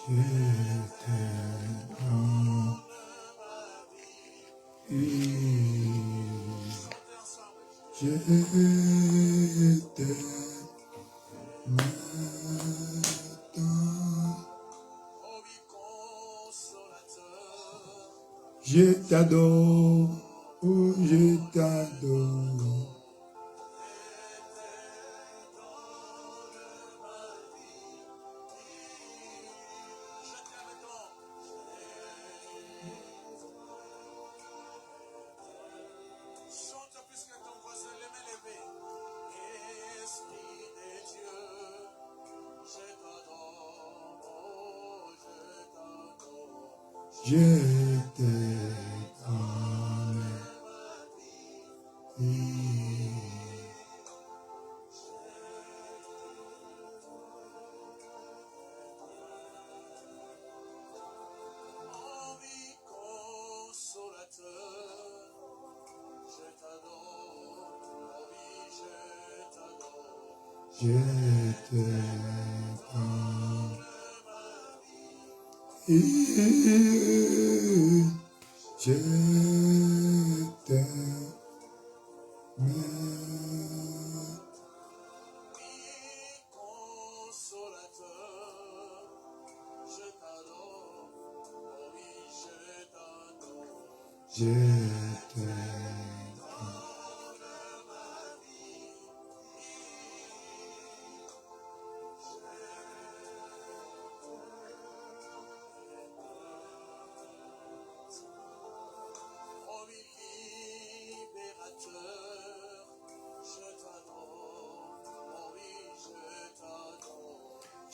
Je t'adore, oh je t'adore.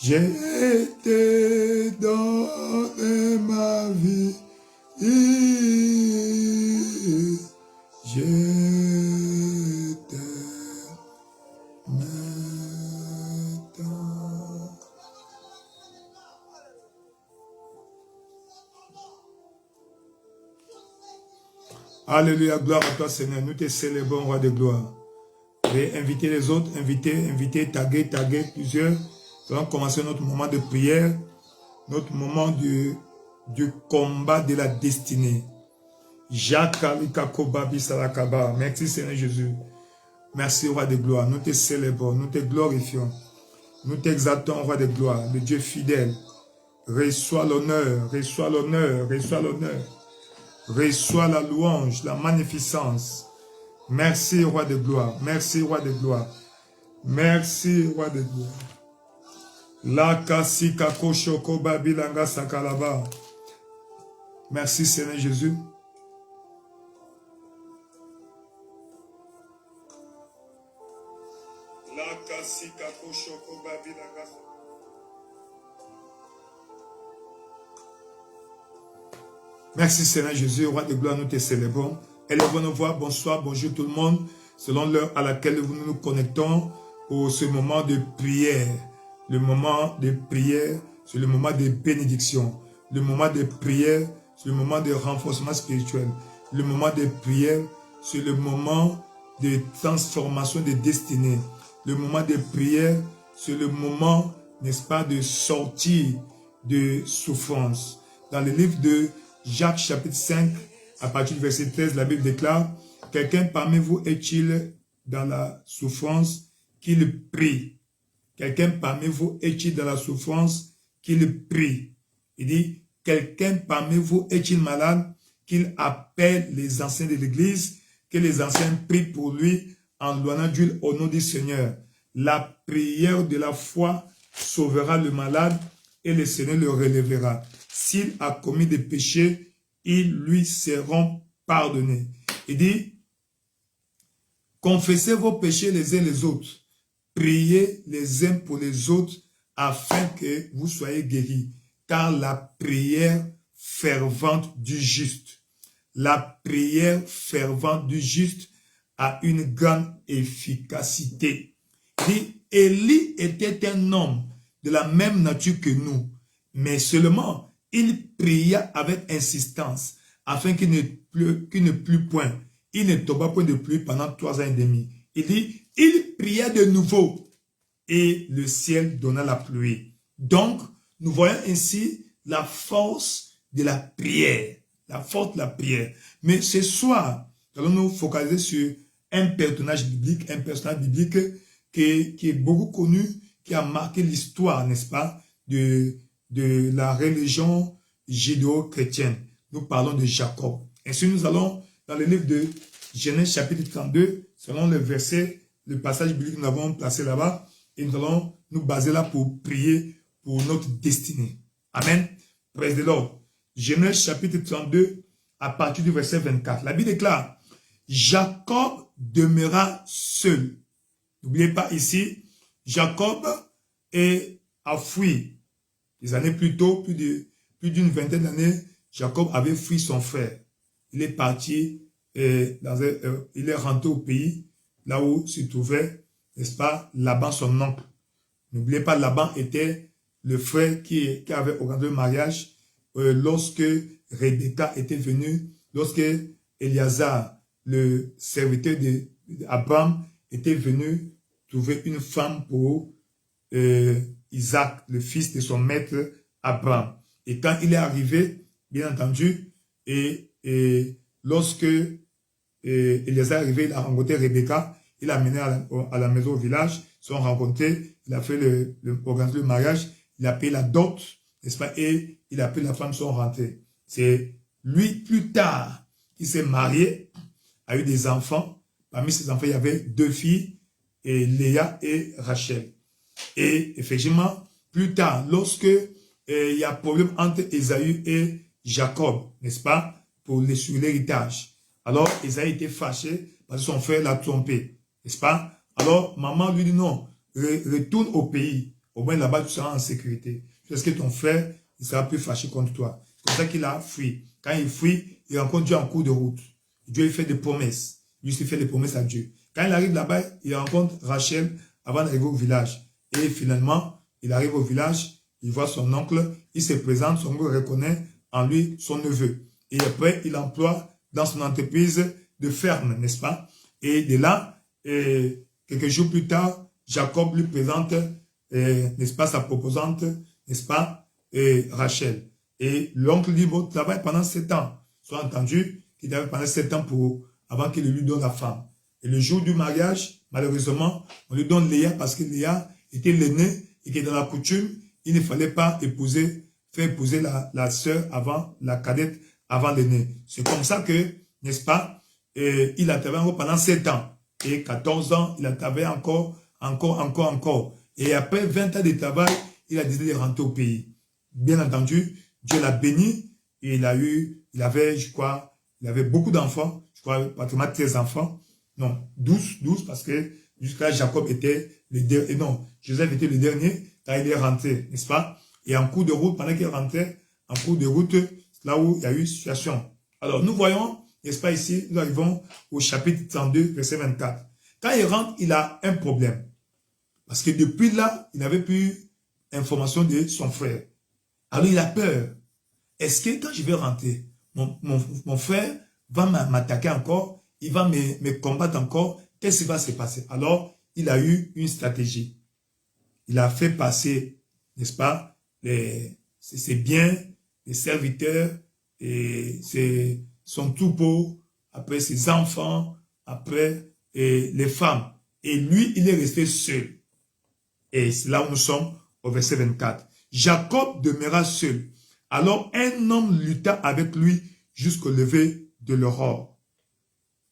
Je te donne ma vie, je t'aime tant. Alléluia, gloire à toi Seigneur, nous te célébrons roi de gloire. Et inviter les autres, inviter, taguer plusieurs. Nous allons commencer notre moment de prière, notre moment du combat de la destinée. Jacques Alikakobabi Salakaba. Merci Seigneur Jésus. Merci roi de gloire. Nous te célébrons, nous te glorifions. Nous t'exaltons roi de gloire, le Dieu fidèle. Reçois l'honneur, reçois l'honneur, reçois l'honneur. Reçois la louange, la magnificence. Merci roi de gloire, merci roi de gloire. Merci roi de gloire. La kasi kako shoko babilanga sakalaba. Merci Seigneur Jésus. La kasi kako shoko babilanga. Merci Seigneur Jésus, roi de gloire, nous te célébrons. Élevons nos voix, bonsoir, bonjour tout le monde, selon l'heure à laquelle nous nous connectons pour ce moment de prière. Le moment de prière, c'est le moment de bénédiction. Le moment de prière, c'est le moment de renforcement spirituel. Le moment de prière, c'est le moment de transformation de destinée. Le moment de prière, c'est le moment, n'est-ce pas, de sortir de souffrance. Dans le livre de Jacques chapitre 5, à partir du verset 13, la Bible déclare, « Quelqu'un parmi vous est-il dans la souffrance qu'il prie ?» Quelqu'un parmi vous est-il dans la souffrance qu'il prie? Il dit, quelqu'un parmi vous est-il malade qu'il appelle les anciens de l'église, que les anciens prient pour lui en louant Dieu au nom du Seigneur. La prière de la foi sauvera le malade et le Seigneur le relèvera. S'il a commis des péchés, ils lui seront pardonnés. Il dit, confessez vos péchés les uns les autres. Priez les uns pour les autres afin que vous soyez guéris. Car la prière fervente du juste, la prière fervente du juste a une grande efficacité. Il dit, Élie était un homme de la même nature que nous, mais seulement il pria avec insistance afin qu'il ne plût point. Il ne tomba point de pluie pendant 3 ans et demi. Il dit, il pria de nouveau et le ciel donna la pluie. Donc, nous voyons ainsi la force de la prière. La force de la prière. Mais ce soir, nous allons nous focaliser sur un personnage biblique qui est beaucoup connu, qui a marqué l'histoire, n'est-ce pas, de la religion judéo-chrétienne. Nous parlons de Jacob. Ainsi, nous allons dans le livre de Genèse chapitre 32, selon le verset, le passage biblique que nous avons placé là-bas, et nous allons nous baser là pour prier pour notre destinée. Amen. Praise the Lord. Genèse chapitre 32, à partir du verset 24. La Bible déclare, Jacob demeura seul. N'oubliez pas ici, Jacob a fui. Des années plus tôt, plus d'une vingtaine d'années, Jacob avait fui son frère. Il est parti, il est rentré au pays, là où se trouvait, n'est-ce pas, Laban, son oncle. N'oubliez pas, Laban était le frère qui avait organisé le mariage lorsque Rebecca était venue, lorsque Éliazar, le serviteur d'Abraham, était venu trouver une femme pour Isaac, le fils de son maître Abraham. Et quand il est arrivé, bien entendu, et lorsque Éliazar est arrivé, il a rencontré Rebecca, il l'a amené à la maison au village, ils sont rencontrés, il a fait organisé le mariage, il a payé la dot, n'est-ce pas, et il a pris la femme, sont rentrés. C'est lui, plus tard, qui s'est marié, a eu des enfants. Parmi ces enfants, il y avait 2 filles, et Léa et Rachel. Et effectivement, plus tard, lorsque il y a problème entre Ésaü et Jacob, n'est-ce pas, pour l'héritage. Alors, Ésaü était fâché parce que son frère l'a trompé, n'est-ce pas? Alors, maman lui dit non, retourne au pays. Au moins là-bas, tu seras en sécurité. Parce que ton frère, il sera plus fâché contre toi. C'est comme ça qu'il a fui. Quand il fuit, il rencontre Dieu en cours de route. Dieu lui fait des promesses. Lui, il fait des promesses à Dieu. Quand il arrive là-bas, il rencontre Rachel avant d'arriver au village. Et finalement, il arrive au village, il voit son oncle, il se présente, son oncle reconnaît en lui son neveu. Et après, il emploie dans son entreprise de ferme, n'est-ce pas? Et de là, quelques jours plus tard, Jacob lui présente, n'est-ce pas, sa proposante, n'est-ce pas, Rachel. Et l'oncle dit, bon, tu travailles pendant 7 ans. Soit entendu qu'il travaille pendant 7 ans avant qu'il lui donne la femme. Et le jour du mariage, malheureusement, on lui donne Léa parce que Léa était l'aînée et que dans la coutume, il ne fallait pas faire épouser la sœur avant, la cadette avant l'aînée. C'est comme ça que, n'est-ce pas, il a travaillé encore pendant 7 ans. Et 14 ans, il a travaillé encore. Et après 20 ans de travail, il a décidé de rentrer au pays. Bien entendu, Dieu l'a béni et il avait, je crois, il avait beaucoup d'enfants. Je crois, pratiquement 13 enfants. Non, 12 parce que jusqu'à Jacob était le dernier. Non, Joseph était le dernier quand il est rentré, n'est-ce pas? Et en cours de route, pendant qu'il rentrait, en cours de route, là où il y a eu situation. Alors, nous voyons, n'est-ce pas, ici, nous arrivons au chapitre 32, verset 24. Quand il rentre, il a un problème. Parce que depuis là, il n'avait plus d'informations de son frère. Alors, il a peur. Est-ce que quand je vais rentrer, mon frère va m'attaquer encore? Il va me combattre encore? Qu'est-ce qui va se passer? Alors, il a eu une stratégie. Il a fait passer, n'est-ce pas, ses biens, les serviteurs, et son troupeau, après ses enfants, après les femmes. Et lui, il est resté seul. Et c'est là où nous sommes au verset 24. Jacob demeura seul. Alors un homme lutta avec lui jusqu'au lever de l'aurore.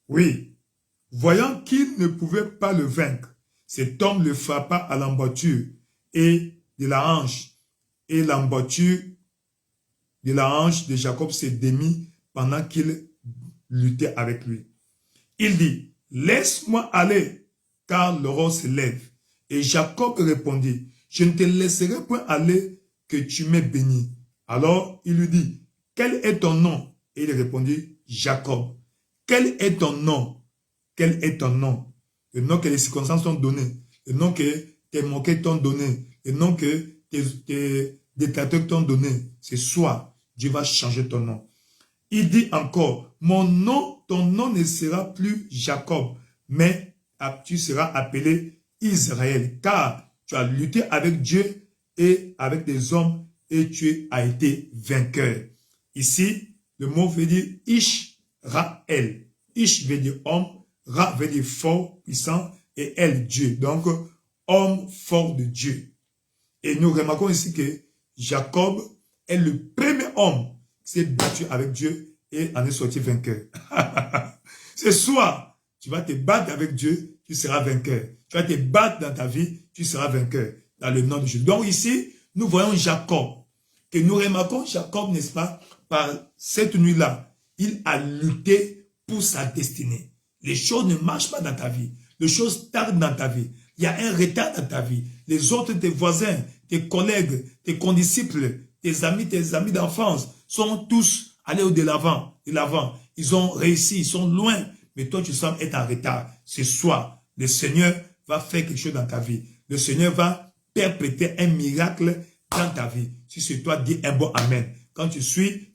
Oui, voyant qu'il ne pouvait pas le vaincre, cet homme le frappa à l'emboîture et de la hanche. Et l'emboîture de la hanche de Jacob se démit pendant qu'il luttait avec lui. Il dit, laisse-moi aller, car l'aurore se lève. Et Jacob répondit, je ne te laisserai point aller que tu m'aies béni. Alors il lui dit, quel est ton nom? Et il répondit, Jacob. Quel est ton nom? Quel est ton nom? Le nom que les circonstances t'ont donné, le nom que tes moquets t'ont donné, le nom que tes détracteurs t'ont donné. C'est soit Dieu va changer ton nom. Il dit encore, mon nom, ton nom ne sera plus Jacob, mais tu seras appelé Israël, car tu as lutté avec Dieu et avec des hommes et tu as été vainqueur. Ici, le mot veut dire Ish-Ra-El. Ish veut dire homme, Ra veut dire fort, puissant, et El, Dieu. Donc, homme fort de Dieu. Et nous remarquons ici que Jacob est le premier homme qui s'est battu avec Dieu et en est sorti vainqueur. Ce soir, tu vas te battre avec Dieu, tu seras vainqueur. Tu vas te battre dans ta vie, tu seras vainqueur. Dans le nom de Jésus. Donc ici, nous voyons Jacob. Et nous remarquons Jacob, n'est-ce pas, par cette nuit-là, il a lutté pour sa destinée. Les choses ne marchent pas dans ta vie. Les choses tardent dans ta vie. Il y a un retard dans ta vie. Les autres, tes voisins, tes collègues, tes condisciples, tes amis d'enfance sont tous allés de l'avant. Ils ont réussi, ils sont loin. Mais toi, tu sembles être en retard. Ce soir, le Seigneur va faire quelque chose dans ta vie. Le Seigneur va perpétrer un miracle dans ta vie. Si c'est toi, dis un bon amen. Quand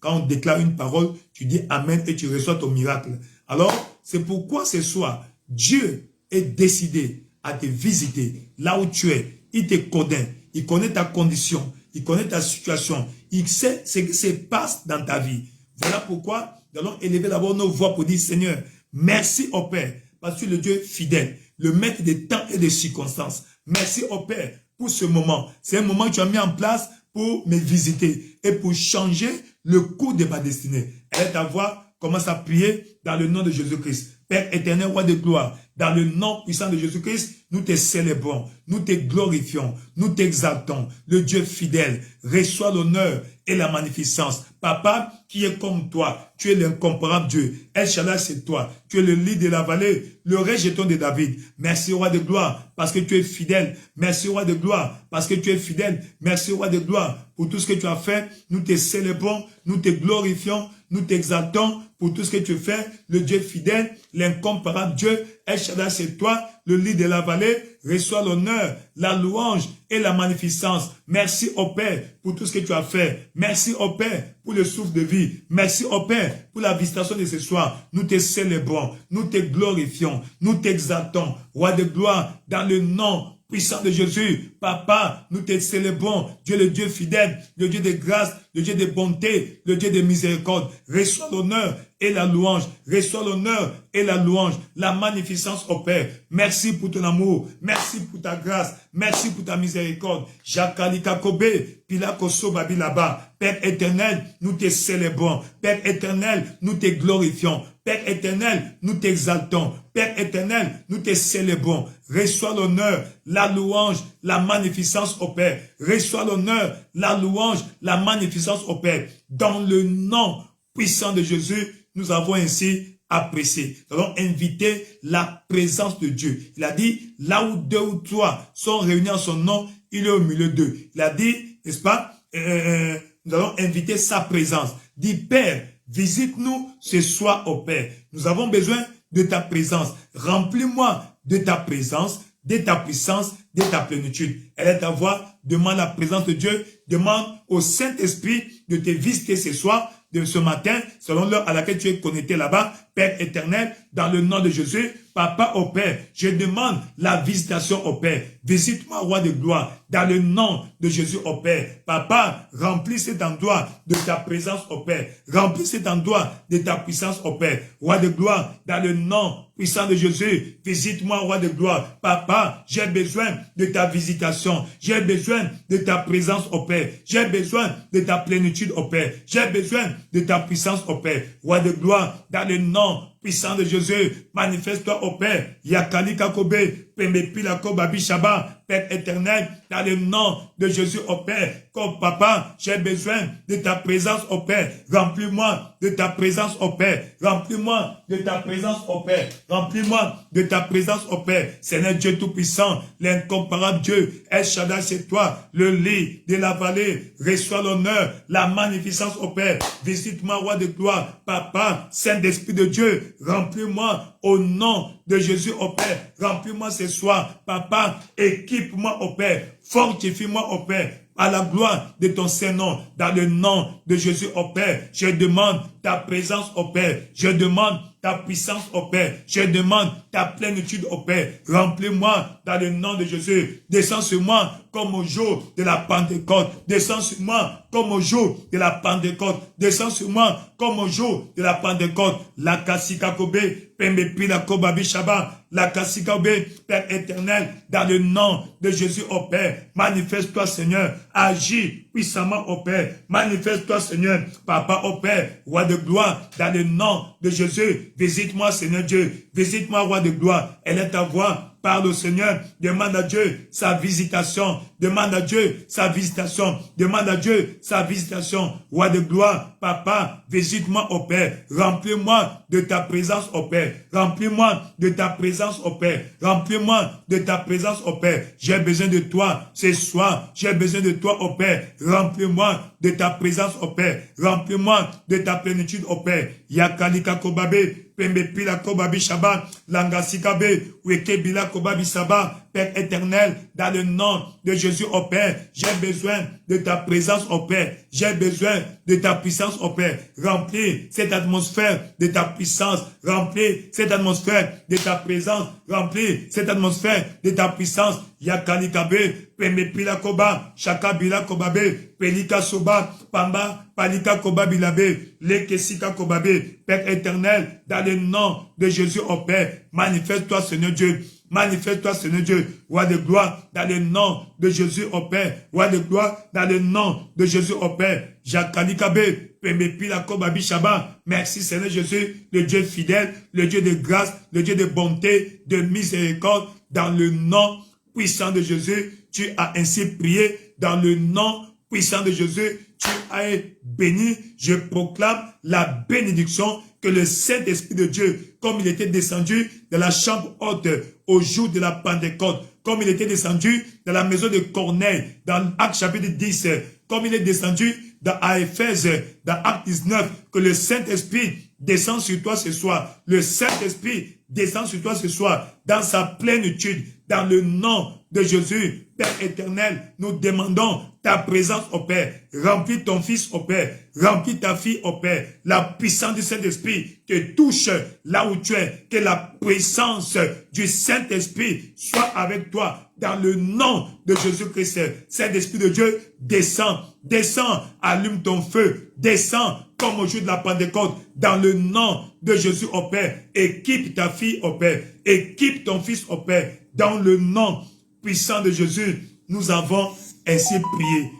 on déclare une parole, tu dis amen et tu reçois ton miracle. Alors, c'est pourquoi ce soir, Dieu est décidé à te visiter là où tu es. Il te connaît. Il connaît ta condition. Il connaît ta situation. Il sait ce qui se passe dans ta vie. Voilà pourquoi nous allons élever d'abord nos voix pour dire Seigneur, merci au Père, parce que tu es le Dieu fidèle, le maître des temps et des circonstances. Merci au Père pour ce moment. C'est un moment que tu as mis en place pour me visiter et pour changer le cours de ma destinée. Et ta voix commence à prier dans le nom de Jésus-Christ. Père éternel, roi de gloire, dans le nom puissant de Jésus-Christ, nous te célébrons, nous te glorifions, nous t'exaltons. Le Dieu fidèle, reçois l'honneur et la magnificence. Papa, qui est comme toi, tu es l'incomparable Dieu. El Shaddai, c'est toi. Tu es le lit de la vallée, le rejeton de David. Merci, roi de gloire, parce que tu es fidèle. Merci, roi de gloire, parce que tu es fidèle. Merci, roi de gloire, pour tout ce que tu as fait. Nous te célébrons, nous te glorifions, nous t'exaltons pour tout ce que tu fais. Le Dieu fidèle, l'incomparable Dieu. El Shaddai, c'est toi, le lit de la vallée. Reçois l'honneur, la louange et la magnificence. Merci au Père pour tout ce que tu as fait. Merci au Père pour le souffle de vie. Merci au Père pour la visitation de ce soir. Nous te célébrons, nous te glorifions, nous t'exaltons. Roi de gloire, dans le nom puissant de Jésus, Papa, nous te célébrons. Dieu le Dieu fidèle, le Dieu de grâce, le Dieu de bonté, le Dieu de miséricorde. Reçois l'honneur et la louange. Reçois l'honneur et la louange, la magnificence au Père. Merci pour ton amour. Merci pour ta grâce. Merci pour ta miséricorde. Jakalika Kobe, Pilakoso Babilaba. Père éternel, nous te célébrons. Père éternel, nous te glorifions. Père éternel, nous t'exaltons. Père éternel, nous te célébrons. Reçois l'honneur, la louange, la magnificence au Père. Reçois l'honneur, la louange, la magnificence au Père. Dans le nom puissant de Jésus, nous avons ainsi apprécié. Nous allons inviter la présence de Dieu. Il a dit, là où 2 ou 3 sont réunis en son nom, il est au milieu d'eux. Il a dit, n'est-ce pas, nous allons inviter sa présence. Dit, Père, visite-nous ce soir au Père. Nous avons besoin de ta présence. Remplis-moi de ta présence, de ta puissance, de ta plénitude. Elle est ta voix. Demande la présence de Dieu. Demande au Saint-Esprit de te visiter ce soir, de ce matin, selon l'heure à laquelle tu es connecté là-bas. Père éternel, dans le nom de Jésus, Papa au Père, je demande la visitation au Père. Visite-moi, roi de gloire, dans le nom de Jésus au Père. Papa, remplis cet endroit de ta présence au Père. Remplis cet endroit de ta puissance au Père. Roi de gloire, dans le nom puissant de Jésus, visite-moi, roi de gloire. Papa, j'ai besoin de ta visitation. J'ai besoin de ta présence au Père. J'ai besoin de ta plénitude au Père. J'ai besoin de ta puissance au Père. Roi de gloire, dans le nom puissant de Jésus, manifeste-toi au Père. Yakali Kakobe, Pembepila Kobabi Shaba, Père éternel, dans le nom de Jésus au Père. Comme papa, j'ai besoin de ta présence au Père. Remplis-moi de ta présence au Père. Remplis-moi de ta présence au Père. Remplis-moi de ta présence au Père. Seigneur Dieu Tout-Puissant, l'incomparable Dieu, El Shaddai, c'est toi, le lit de la vallée. Reçois l'honneur, la magnificence au Père. Visite-moi, roi de gloire, Papa, Saint-Esprit de Dieu, remplis-moi au nom de Jésus au Père. Remplis-moi ce soir, Papa, équipe-moi au Père. Fortifie-moi au Père. À la gloire de ton Saint-Nom, dans le nom de Jésus au Père, je demande ta présence au Père. Je demande ta puissance, ô Père. Je demande ta plénitude, ô Père. Remplis-moi dans le nom de Jésus. Descends sur moi comme au jour de la Pentecôte. Descends sur moi comme au jour de la Pentecôte. Descends sur moi comme au jour de la Pentecôte. La Kassika Kobe, Pembe Pila Kobabi Shaba. La Kassika Kobe, Père éternel, dans le nom de Jésus, ô Père. Manifeste-toi, Seigneur. Agis puissamment, ô Père. Manifeste-toi, Seigneur. Papa, ô Père, roi de gloire, dans le nom de Jésus. Visite-moi, Seigneur Dieu. Visite-moi, roi de gloire. Elle est ta voix. Parle au Seigneur, demande à Dieu sa visitation, demande à Dieu sa visitation, demande à Dieu sa visitation. Roi de gloire, Papa, visite-moi, ô Père, remplis-moi de ta présence, ô Père, remplis-moi de ta présence, ô Père, remplis-moi de ta présence, ô Père. J'ai besoin de toi ce soir, j'ai besoin de toi, ô Père, remplis-moi de ta présence, ô Père, remplis-moi de ta plénitude, ô Père. Yakalika Kobabe, Pembe Pila Kobabi Shaba, Langasikabe, Weke Bila Kobabi Saba, Père éternel, dans le nom de Jésus, ô Père, j'ai besoin de ta présence, ô Père, j'ai besoin de ta puissance, ô Père. Remplis cette atmosphère de ta puissance, remplis cette atmosphère de ta présence, remplis cette atmosphère de ta puissance. Yakalikabe, Pembe Pila Koba, Shaka Bila Kobabe, Pelika Soba, Pamba, Palika Kobabilabe, Lekesika Kobabe, Père éternel, dans le nom de Jésus, ô Père, manifeste-toi, Seigneur Dieu. Manifeste-toi, Seigneur Dieu, roi de gloire, dans le nom de Jésus, ô Père. Roi de gloire, dans le nom de Jésus, ô Père. Jakalikabe, Pemepila Kobabi Shaba. Merci, Seigneur Jésus, le Dieu fidèle, le Dieu de grâce, le Dieu de bonté, de miséricorde, dans le nom puissant de Jésus. Tu as ainsi prié, dans le nom puissant de Jésus. Tu as été béni. Je proclame la bénédiction que le Saint-Esprit de Dieu, comme il était descendu de la chambre haute au jour de la Pentecôte, comme il était descendu dans la maison de Corneille, dans Actes chapitre 10, comme il est descendu à Éphèse, dans Actes 19, que le Saint-Esprit descend sur toi ce soir. Le Saint-Esprit descend sur toi ce soir, dans sa plénitude, dans le nom de Jésus. Père éternel, nous demandons ta présence, ô Père. Remplis ton fils, ô Père. Remplis ta fille, ô Père. La puissance du Saint-Esprit te touche là où tu es. Que la puissance du Saint-Esprit soit avec toi dans le nom de Jésus-Christ. Saint-Esprit de Dieu, descends, descends, allume ton feu, descends comme au jour de la Pentecôte, dans le nom de Jésus, ô Père. Équipe ta fille, ô Père. Équipe ton fils, ô Père. Dans le nom puissant de Jésus, nous avons ainsi prié.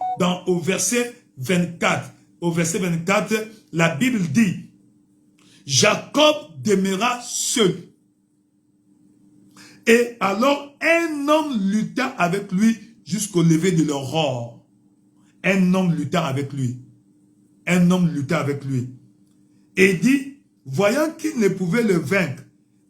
Au verset 24, la Bible dit, Jacob demeura seul. Et alors, un homme lutta avec lui jusqu'au lever de l'aurore. Un homme lutta avec lui. Un homme lutta avec lui. Et dit, voyant qu'il ne pouvait le vaincre,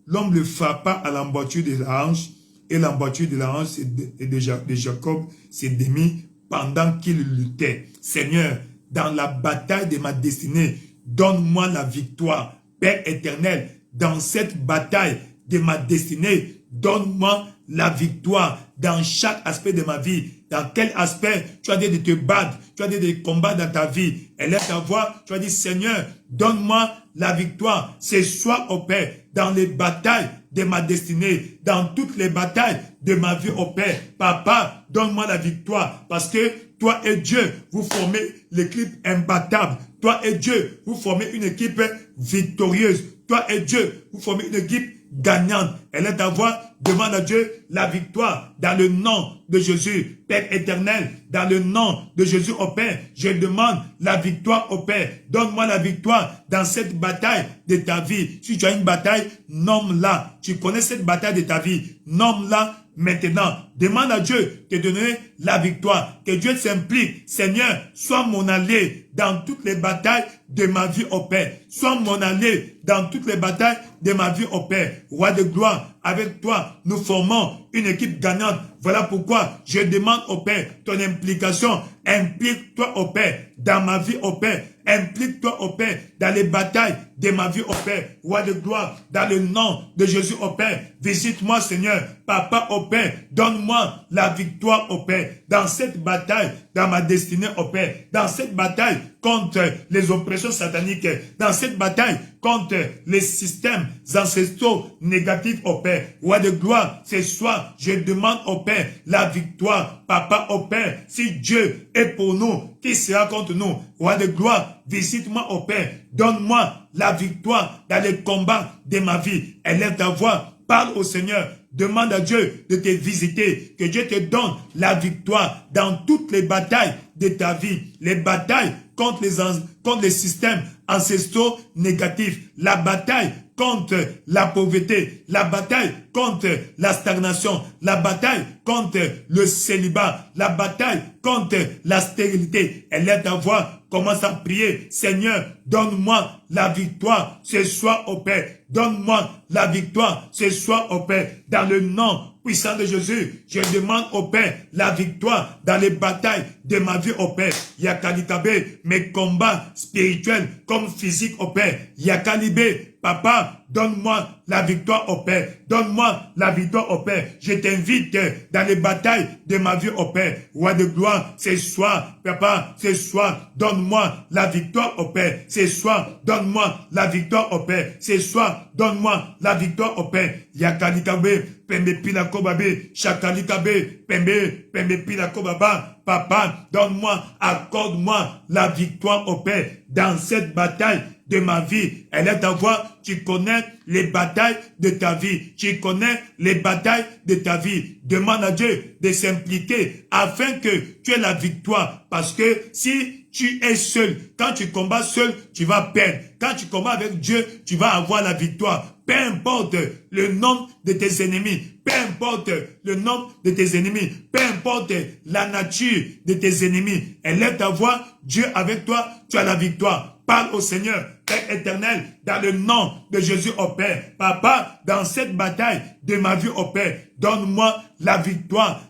l'homme le frappa à l'emboîture de la hanche, et l'emboîture de la hanche de Jacob s'est démis pendant qu'il luttait. Seigneur, dans la bataille de ma destinée, donne-moi la victoire. Père éternel, dans cette bataille de ma destinée, donne-moi la victoire dans chaque aspect de ma vie. Dans quel aspect tu as dit de te battre, tu as dit de combattre dans ta vie. Elle est ta voix, tu as dit, Seigneur, donne-moi la victoire. Ce soir, ô Père, dans les batailles de ma destinée, dans toutes les batailles de ma vie, ô Père. Papa, donne-moi la victoire, parce que toi et Dieu, vous formez l'équipe imbattable. Toi et Dieu, vous formez une équipe victorieuse. Toi et Dieu, vous formez une équipe gagnante. Elle est ta voix, demande à Dieu la victoire dans le nom de Jésus. Père éternel, dans le nom de Jésus, ô Père, je demande la victoire, ô Père. Donne-moi la victoire dans cette bataille de ta vie. Si tu as une bataille, nomme-la. Tu connais cette bataille de ta vie, nomme-la maintenant. Demande à Dieu de te donner la victoire. Que Dieu s'implique. Seigneur, sois mon allié dans toutes les batailles de ma vie, ô Père. Sois mon allié dans toutes les batailles de ma vie, ô Père. Roi de gloire, avec toi, nous formons une équipe gagnante. Voilà pourquoi je demande au Père ton implication. Implique-toi, ô Père, dans ma vie, ô Père. Implique-toi, ô Père, dans les batailles de ma vie, oh Père. Roi de gloire, dans le nom de Jésus, oh Père. Visite-moi, Seigneur. Papa, oh Père, donne-moi la victoire, oh Père. Dans cette bataille, dans ma destinée, oh Père. Dans cette bataille contre les oppressions sataniques. Dans cette bataille contre les systèmes ancestraux négatifs, oh Père. Roi de gloire, ce soir, je demande, oh Père, la victoire. Papa, oh Père, si Dieu est pour nous, qui sera contre nous? Roi de gloire, visite-moi, oh Père. Donne-moi la victoire dans les combats de ma vie. Élève ta voix. Parle au Seigneur, demande à Dieu de te visiter, que Dieu te donne la victoire dans toutes les batailles de ta vie, les batailles contre les systèmes ancestraux négatifs, la bataille contre la pauvreté, la bataille contre la stagnation, la bataille contre le célibat, la bataille contre la stérilité. Élève ta voix, commence à prier. Seigneur, donne-moi la victoire ce soir, au Père. Donne-moi la victoire ce soir, au Père. Dans le nom puissant de Jésus, je demande au Père la victoire dans les batailles de ma vie, au Père. Yakalikabe, mes combats spirituels comme physiques, au Père. Yakalibé, Papa, donne-moi la victoire, au Père. Donne-moi la victoire, au Père. Je t'invite dans les batailles de ma vie, au Père. Roi de gloire, ce soir, Papa, ce soir, donne-moi la victoire, au Père. Ce soir, donne-moi la victoire, au Père. Ce soir, donne-moi la victoire, au Père. Yakalikabe, Pembe Pila Kobabe, Chakalikabe, Pembe Pila Kobaba. Papa, donne-moi, accorde-moi la victoire, au Père, dans cette bataille de ma vie. Elle est ta voix, tu connais les batailles de ta vie. Tu connais les batailles de ta vie. Demande à Dieu de s'impliquer afin que tu aies la victoire. Parce que si tu es seul, quand tu combats seul, tu vas perdre. Quand tu combats avec Dieu, tu vas avoir la victoire. Peu importe le nombre de tes ennemis, peu importe le nombre de tes ennemis, peu importe la nature de tes ennemis, élève ta voix, Dieu avec toi, tu as la victoire. Parle au Seigneur, Père éternel, dans le nom de Jésus, au Père. Papa, dans cette bataille de ma vie, au Père, donne-moi la victoire,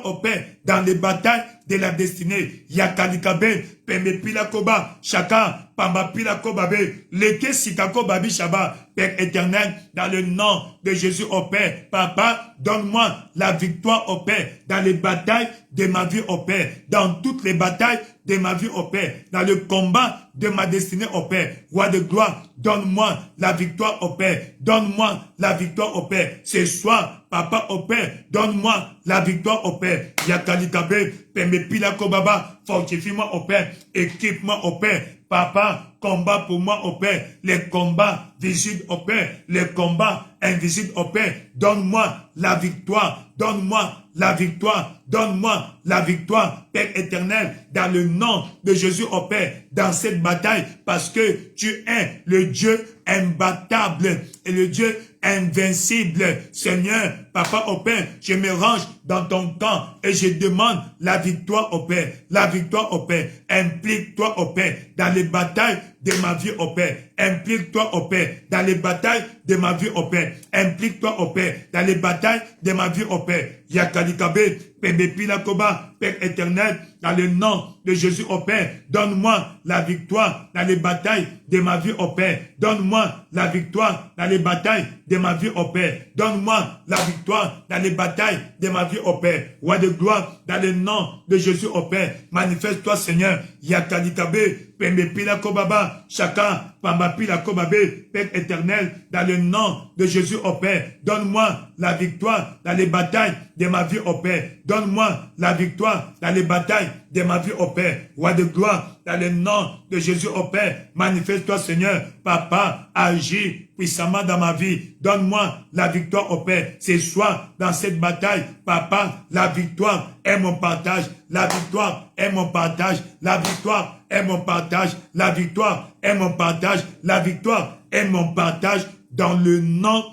au Père, dans les batailles de la destinée. Yakalikabe, Pembe Pila Koba, Chaka, Pamba Pila Kobabe, Leke Sikako Babi Shaba, Père éternel, dans le nom de Jésus, au Père. Papa, donne-moi la victoire, au Père, dans les batailles de ma vie, au Père, dans toutes les batailles de ma vie, au Père, dans le combat de ma destinée, au Père. Roi de gloire, donne-moi la victoire, au Père. Donne-moi la victoire, au Père. Ce soir, Papa, au Père, donne-moi la victoire, au Père. Yakalikabe, Pembe Pila Kobaba, fortifie-moi, au Père. Équipe-moi, au Père. Papa, combat pour moi, au Père. Les combats visibles, au Père. Les combats invisibles, au Père. Donne-moi la victoire. Donne-moi la victoire. Donne-moi la victoire, Père éternel, dans le nom de Jésus, au Père, dans cette bataille, parce que tu es le Dieu imbattable et le Dieu invincible. Seigneur, Papa, au Père, je me range dans ton camp et je demande la victoire, au Père. La victoire, au Père. Implique-toi, au Père, dans les batailles de ma vie, au Père. Implique-toi, au Père, dans les batailles de ma vie, au Père. Implique-toi, au Père, dans les batailles de ma vie, au Père. Yakalikabe, Pembe Pila Koba, Père éternel, dans le nom de Jésus, au Père, donne-moi la victoire dans les batailles de ma vie, au Père. Donne-moi la victoire dans les batailles de ma vie, au Père. Donne-moi la victoire dans les batailles de ma vie, au Père. Roi de gloire, dans le nom de Jésus, au Père. Manifeste-toi, Seigneur. Yakalikabe, Pembe Pila Kobaba, Chaka, Pamba Pila Kobabe, Père éternel, dans le nom de Jésus, au Père. Donne-moi la victoire dans les batailles de ma vie, au Père. Donne-moi la victoire dans les batailles de ma vie, au Père. Roi de gloire, dans le nom de Jésus, au Père. Manifeste-toi, Seigneur. Papa, agis puissamment dans ma vie. Donne-moi la victoire, au Père. Ce soir, dans cette bataille, Papa, la victoire est mon partage. La victoire est mon partage. La victoire est mon partage. La victoire est mon partage. La victoire est mon partage. Dans le nom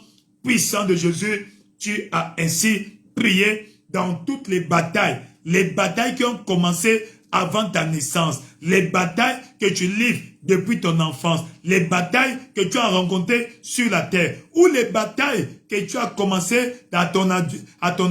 puissant de Jésus, tu as ainsi prié dans toutes les batailles qui ont commencé avant ta naissance, les batailles que tu livres depuis ton enfance, les batailles que tu as rencontrées sur la terre, ou les batailles que tu as commencé à ton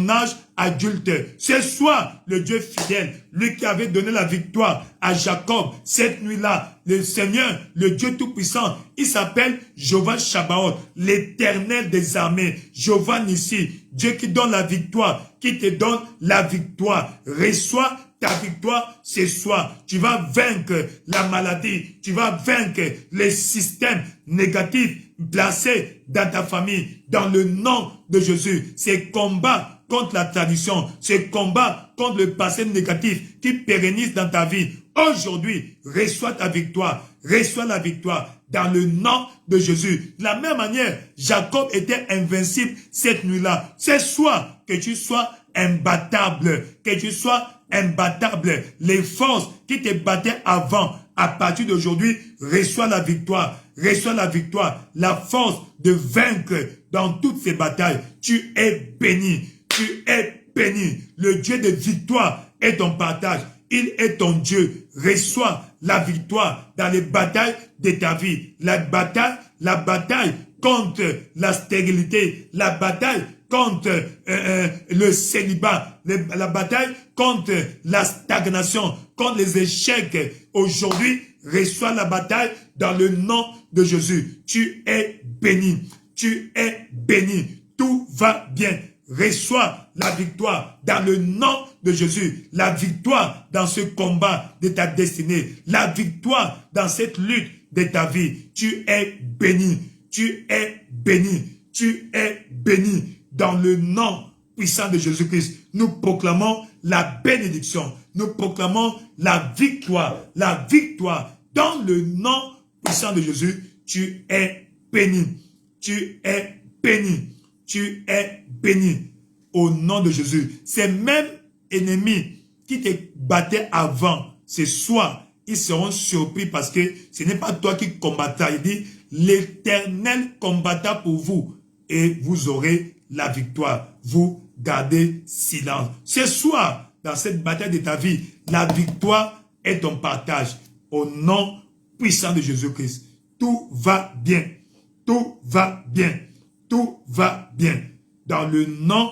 âge adulte. Ce soir, le Dieu fidèle, lui qui avait donné la victoire à Jacob, cette nuit-là, le Seigneur, le Dieu Tout-Puissant, il s'appelle Jéhovah Shabbaoth, l'Éternel des armées, Jéhovah Nissi, Dieu qui donne la victoire, qui te donne la victoire. Reçois ta victoire ce soir. Tu vas vaincre la maladie. Tu vas vaincre les systèmes négatifs placés dans ta famille. Dans le nom de Jésus. Ces combats contre la tradition. Ces combats contre le passé négatif qui pérennise dans ta vie. Aujourd'hui, reçois ta victoire. Reçois la victoire. Dans le nom de Jésus. De la même manière, Jacob était invincible cette nuit-là. Ce soir, que tu sois imbattable. Que tu sois imbattable. Les forces qui te battaient avant, à partir d'aujourd'hui, reçois la victoire. Reçois la victoire. La force de vaincre dans toutes ces batailles. Tu es béni. Tu es béni. Le Dieu de victoire est ton partage. Il est ton Dieu. Reçois la victoire dans les batailles de ta vie. La bataille contre la stérilité. La bataille contre le célibat, la bataille contre la stagnation, contre les échecs. Aujourd'hui, reçois la bataille dans le nom de Jésus. Tu es béni. Tu es béni. Tout va bien. Reçois la victoire dans le nom de Jésus. La victoire dans ce combat de ta destinée. La victoire dans cette lutte de ta vie. Tu es béni. Tu es béni. Tu es béni. Dans le nom puissant de Jésus-Christ, nous proclamons la bénédiction. Nous proclamons la victoire. La victoire. Dans le nom puissant de Jésus, tu es béni. Tu es béni. Tu es béni. Au nom de Jésus. Ces mêmes ennemis qui te battaient avant, ce soir, ils seront surpris parce que ce n'est pas toi qui combattras. Il dit, l'Éternel combattra pour vous et vous aurez la victoire. Vous gardez silence. Ce soir, dans cette bataille de ta vie, la victoire est ton partage. Au nom puissant de Jésus-Christ. Tout va bien. Tout va bien. Tout va bien. Dans le nom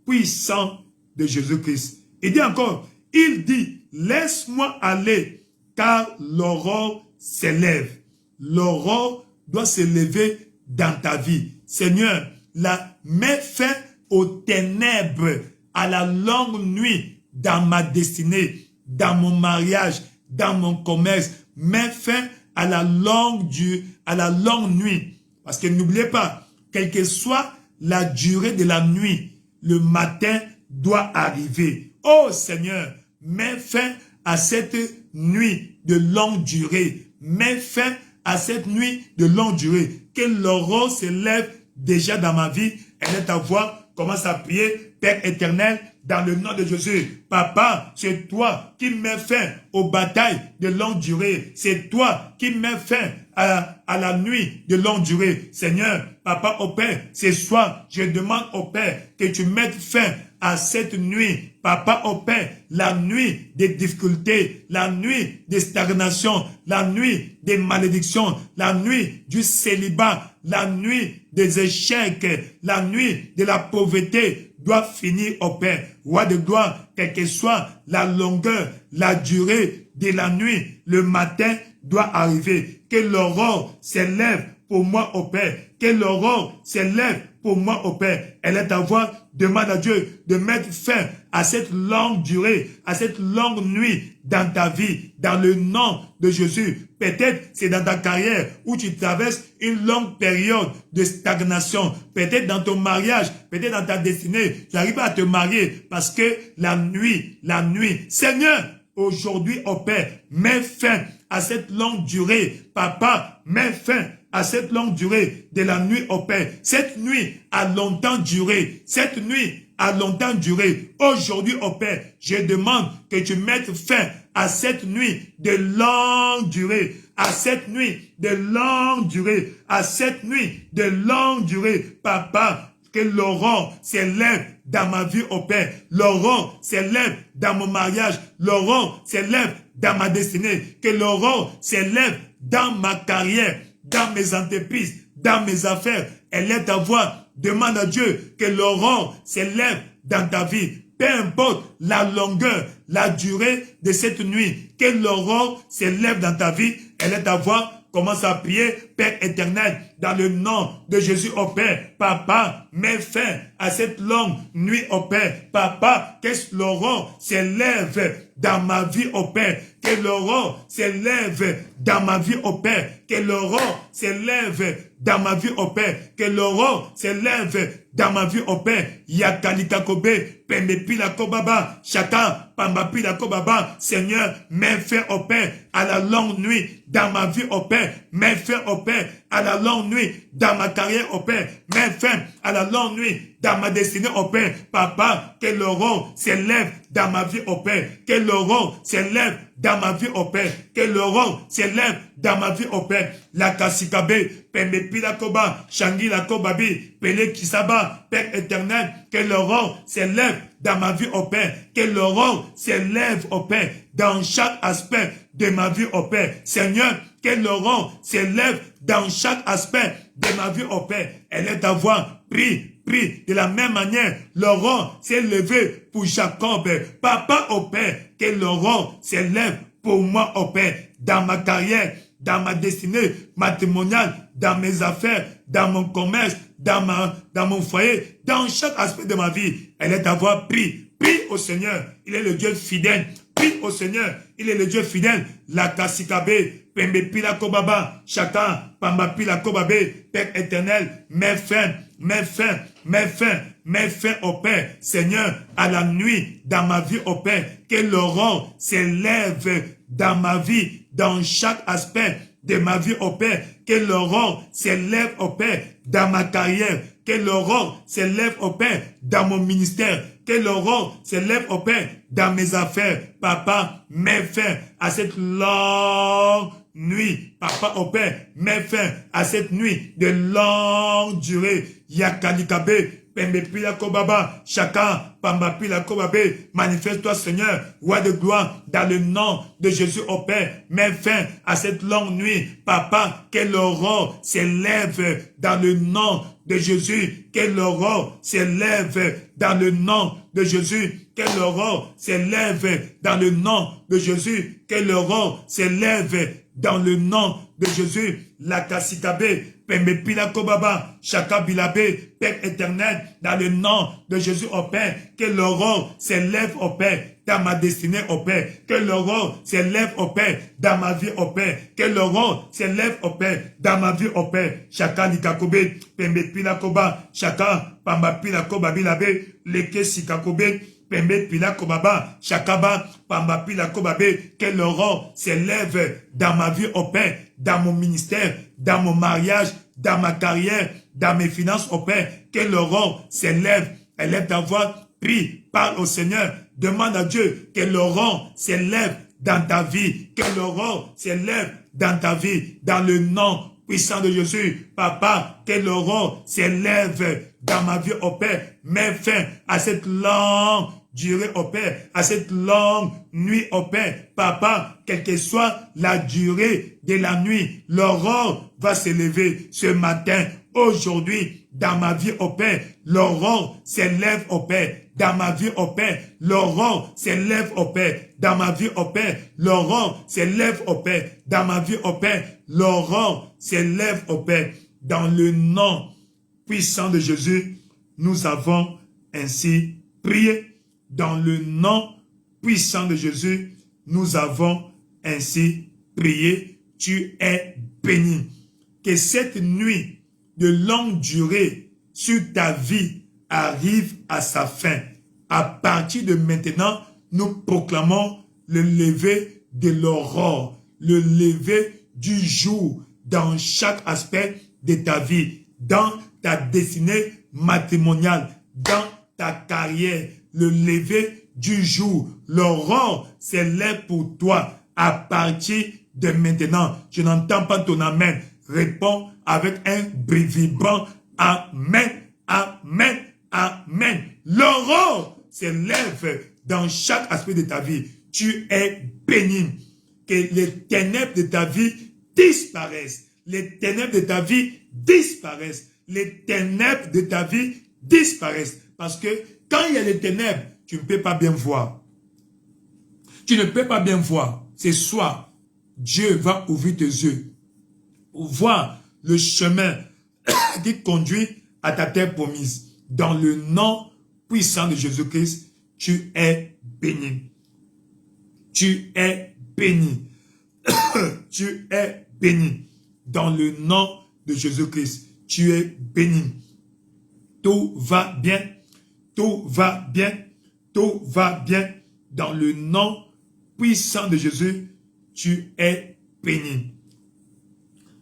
puissant de Jésus-Christ. Il dit encore, il dit, laisse-moi aller, car l'aurore s'élève. L'aurore doit se lever dans ta vie. Seigneur, mets fin aux ténèbres, à la longue nuit dans ma destinée, dans mon mariage, dans mon commerce. Mets fin à la longue nuit. Parce que n'oubliez pas, quelle que soit la durée de la nuit, le matin doit arriver. Oh Seigneur, mets fin à cette nuit de longue durée. Mets fin à cette nuit de longue durée. Que l'aurore se lève déjà dans ma vie. Elle est ta voix. Commence à prier. Père éternel, dans le nom de Jésus. Papa, c'est toi qui mets fin aux batailles de longue durée. C'est toi qui mets fin à la nuit de longue durée. Seigneur, Papa, au Père, ce soir, je demande au Père que tu mettes fin à cette nuit. Papa, au Père, la nuit des difficultés, la nuit des stagnations, la nuit des malédictions, la nuit du célibat, la nuit des échecs, la nuit de la pauvreté doit finir au Père. Roi de gloire, quelle que soit la longueur, la durée de la nuit, le matin doit arriver. Que l'aurore s'élève pour moi au Père. Que l'aurore s'élève pour moi au Père. Elle est ta voix. Demande à Dieu de mettre fin à cette longue durée, à cette longue nuit dans ta vie, dans le nom de Jésus. Peut-être c'est dans ta carrière où tu traverses une longue période de stagnation. Peut-être dans ton mariage, peut-être dans ta destinée, tu n'arrives pas à te marier parce que la nuit, Seigneur, aujourd'hui au Père, mets fin à cette longue durée. Papa, mets fin à cette longue durée de la nuit au Père. Cette nuit a longtemps duré. Cette nuit a longtemps duré. Aujourd'hui au Père, je demande que tu mettes fin à cette nuit de longue durée. À cette nuit de longue durée. À cette nuit de longue durée. Papa, que l'aurore s'élève dans ma vie, oh Père. L'aurore s'élève dans mon mariage. L'aurore s'élève dans ma destinée. Que l'aurore s'élève dans ma carrière, dans mes entreprises, dans mes affaires. Elle est ta voix. Demande à Dieu que l'aurore s'élève dans ta vie. Peu importe la longueur, la durée de cette nuit, que l'aurore s'élève dans ta vie. Elle est ta voix. Commence à prier, Père éternel, dans le nom de Jésus, oh Père. Papa, mets fin à cette longue nuit, oh Père. Papa, que l'aurore s'élève dans ma vie, oh Père. Que l'aurore s'élève dans ma vie, oh Père. Que l'aurore s'élève dans ma vie, oh Père. Que l'aurore s'élève dans ma vie, oh Père. Yakalita Kobe, Pembepila Kobaba, Chata, Pambapila Kobaba. Seigneur, mets fin, oh Père, à la longue nuit dans ma vie, oh Père. Mets fin, oh Père, à la longue nuit dans ma carrière, oh Père. Mets fin à la longue nuit dans ma destinée, oh Père. Papa, que l'aurore s'élève dans ma vie, oh Père. Que l'aurore s'élève dans ma vie, oh Père. Que l'aurore s'élève dans ma vie, oh Père. La Kasikabe, Pembepila Koba, Shangila Kobabi, Pele Kisaba, Père éternel, que l'aurore s'élève dans ma vie, oh Père. Que l'aurore s'élève, oh Père, dans chaque aspect de ma vie, oh Père. Seigneur, que l'aurore s'élève dans chaque aspect de ma vie, oh Père. Elle est ta voix. Prie. De la même manière, l'aurore s'est levé pour Jacob. Papa, oh Père, que l'aurore s'élève pour moi, oh Père, dans ma carrière, dans ma destinée matrimoniale, dans mes affaires, dans mon commerce, dans mon foyer, dans chaque aspect de ma vie. Elle est ta voix. Prie au Seigneur. Il est le Dieu fidèle. Prie au Seigneur. Il est le Dieu fidèle. La Kasikabe, Pembepila Kobaba, chacun, Pambapila Kobabe, Père éternel, mets fin, oh Père, Seigneur, à la nuit, dans ma vie, oh Père, que l'aurore s'élève dans ma vie, dans chaque aspect de ma vie, oh Père, que l'aurore s'élève, oh Père, dans ma carrière, que l'aurore s'élève, oh Père, dans mon ministère, que l'aurore s'élève, oh Père, dans mes affaires. Papa, mets fin à cette longue nuit. Papa, oh Père, mets fin à cette nuit de longue durée. Yakalikabe, Pembepila Kobaba, chacun, Pambapila Kobabe, manifeste-toi Seigneur, roi de gloire, dans le nom de Jésus, oh Père, mets fin à cette longue nuit. Papa, que l'aurore s'élève dans le nom de Jésus, que l'aurore s'élève dans le nom de Jésus, que l'aurore s'élève dans le nom de Jésus, que l'aurore s'élève dans le nom de Jésus. La Kasikabe, Pembepila Kobaba, Chaka Bilabe, Père éternel, dans le nom de Jésus, oh Père, que l'aurore s'élève, oh Père, dans ma destinée, oh Père, que l'aurore s'élève, oh Père, dans ma vie, oh Père, que l'aurore s'élève, oh Père, dans ma vie, oh Père, Chaka Likakobe, Pembepila Koba, Chaka, Pambapila Koba Bilabe, Leke Sikakobe, Pembepila Kobaba, Chakaba, Pambapila Kobabe, que l'aurore s'élève dans ma vie, oh Père, dans mon ministère, dans mon mariage, dans ma carrière, dans mes finances, oh Père, que l'aurore s'élève. Élève ta voix, prie, parle au Seigneur, demande à Dieu que l'aurore s'élève dans ta vie, que l'aurore s'élève dans ta vie, dans le nom puissant de Jésus. Papa, que l'aurore s'élève dans ma vie, oh Père, mets fin à cette longue durée, oh Père, à cette longue nuit, oh Père. Papa, quelle que soit la durée de la nuit, l'aurore va s'élever ce matin, aujourd'hui, dans ma vie, oh Père. L'aurore s'élève, oh Père, dans ma vie, oh Père. L'aurore s'élève, oh Père, dans ma vie, oh Père. L'aurore s'élève, oh Père, dans ma vie, oh Père. L'aurore s'élève, oh Père. Dans le nom puissant de Jésus, nous avons ainsi prié. Dans le nom puissant de Jésus, nous avons ainsi prié. Tu es béni. Que cette nuit de longue durée sur ta vie arrive à sa fin. À partir de maintenant, nous proclamons le lever de l'aurore, le lever du jour dans chaque aspect de ta vie, dans ta destinée matrimoniale, dans ta carrière, le lever du jour. L'aurore s'élève pour toi à partir de maintenant. Je n'entends pas ton amen. Réponds avec un vibrant amen, amen. s'élève dans chaque aspect de ta vie. Tu es béni. Que les ténèbres de ta vie disparaissent. Les ténèbres de ta vie disparaissent. Les ténèbres de ta vie disparaissent. Parce que quand il y a les ténèbres, tu ne peux pas bien voir. Tu ne peux pas bien voir. C'est soit Dieu va ouvrir tes yeux pour voir le chemin qui conduit à ta terre promise. Dans le nom puissant de Jésus-Christ, tu es béni. Tu es béni. Tu es béni. Dans le nom de Jésus-Christ, tu es béni. Tout va bien. Tout va bien. Tout va bien. Dans le nom puissant de Jésus, tu es béni.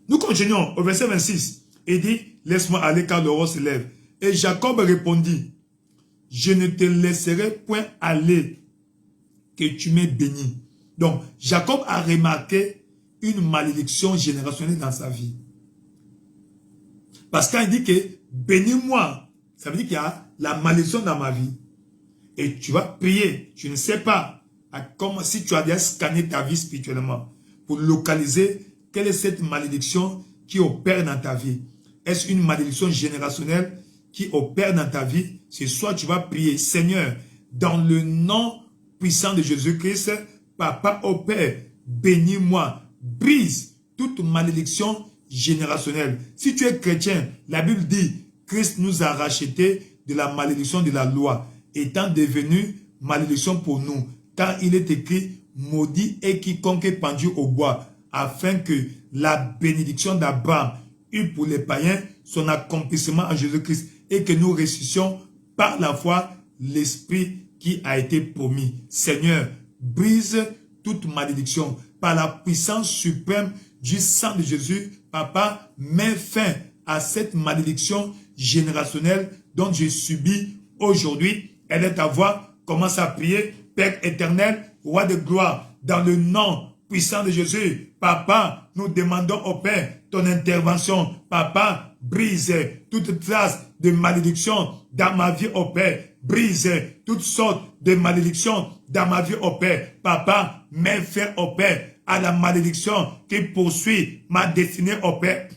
Nous continuons au verset 26. Il dit, laisse-moi aller car le roi se lève. Et Jacob répondit, je ne te laisserai point aller que tu m'aies béni. Donc, Jacob a remarqué une malédiction générationnelle dans sa vie. Parce qu'il dit que bénis-moi, ça veut dire qu'il y a la malédiction dans ma vie. Et tu vas prier. Je ne sais pas comment, si tu as déjà scanné ta vie spirituellement pour localiser quelle est cette malédiction qui opère dans ta vie. Est-ce une malédiction générationnelle qui opère dans ta vie? C'est soit tu vas prier, Seigneur, dans le nom puissant de Jésus-Christ, Papa au Père, bénis-moi, brise toute malédiction générationnelle. Si tu es chrétien, la Bible dit, Christ nous a rachetés de la malédiction de la loi, étant devenu malédiction pour nous. Car il est écrit, maudit est quiconque est pendu au bois, afin que la bénédiction d'Abraham eût pour les païens son accomplissement en Jésus-Christ et que nous ressuscitions par la foi l'esprit qui a été promis. Seigneur, brise toute malédiction par la puissance suprême du sang de Jésus. Papa, mets fin à cette malédiction générationnelle dont j'ai subi aujourd'hui. Elle est ta voix. Commence à prier. Père éternel, roi de gloire, dans le nom puissant de Jésus. Papa, nous demandons au Père ton intervention. Papa, brise toute trace de malédiction dans ma vie au Père. Brise toutes sortes de malédictions dans ma vie au Père. Papa, mets fin au Père à la malédiction qui poursuit ma destinée au Père.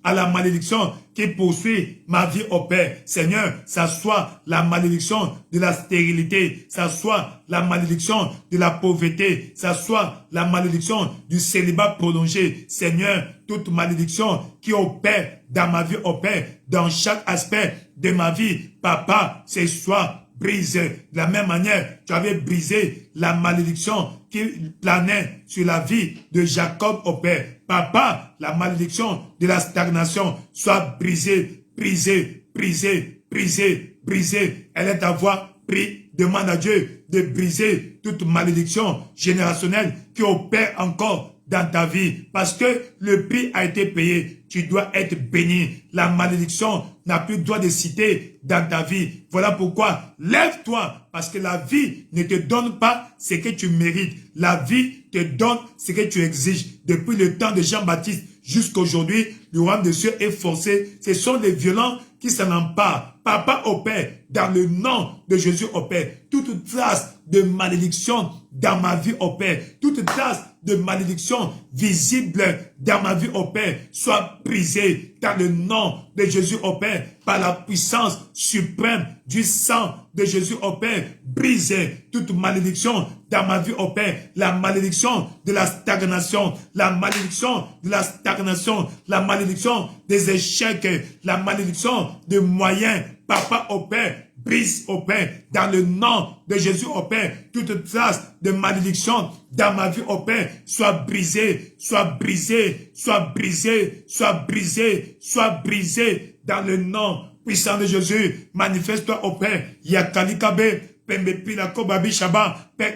À la malédiction qui poursuit ma vie au Père. Seigneur, ça soit la malédiction de la stérilité, ça soit la malédiction de la pauvreté, ça soit la malédiction du célibat prolongé. Seigneur, toute malédiction qui opère dans ma vie au Père, dans chaque aspect de ma vie, Papa, ce soit brisé. De la même manière, tu avais brisé la malédiction qui planait sur la vie de Jacob au Père. Papa, la malédiction de la stagnation soit brisée, brisée, brisée, brisée, brisée. Elle est ta voix, prie, demande à Dieu de briser toute malédiction générationnelle qui opère encore dans ta vie. Parce que le prix a été payé. Tu dois être béni. La malédiction n'a plus droit de citer dans ta vie. Voilà pourquoi, lève-toi, parce que la vie ne te donne pas ce que tu mérites. La vie te donne ce que tu exiges. Depuis le temps de Jean-Baptiste jusqu'à aujourd'hui, le royaume des cieux est forcé. Ce sont les violents qui s'en emparent. Papa au Père, dans le nom de Jésus au Père, toute trace de malédiction dans ma vie au Père, toute trace de malédiction visible dans ma vie au Père, soit brisée dans le nom de Jésus au Père, par la puissance suprême du sang de Jésus au Père. Brisez toute malédiction dans ma vie au Père, la malédiction de la stagnation, la malédiction de la stagnation, la malédiction des échecs, la malédiction des moyens. Papa au Père, brise au Père, dans le nom de Jésus au Père, toute trace de malédiction dans ma vie au Père, soit brisée, soit brisée, soit brisée, soit brisée, soit brisée, dans le nom puissant de Jésus. Manifeste-toi au Père, Yakalikabe, Père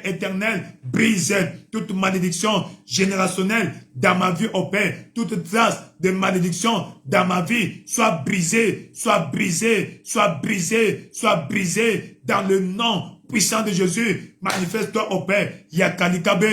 éternel, brise toute malédiction générationnelle dans ma vie au Père. Toute trace de malédiction dans ma vie soit brisée, soit brisée, soit brisée, soit brisée dans le nom puissant de Jésus. Manifeste-toi au Père. Yakalikabe,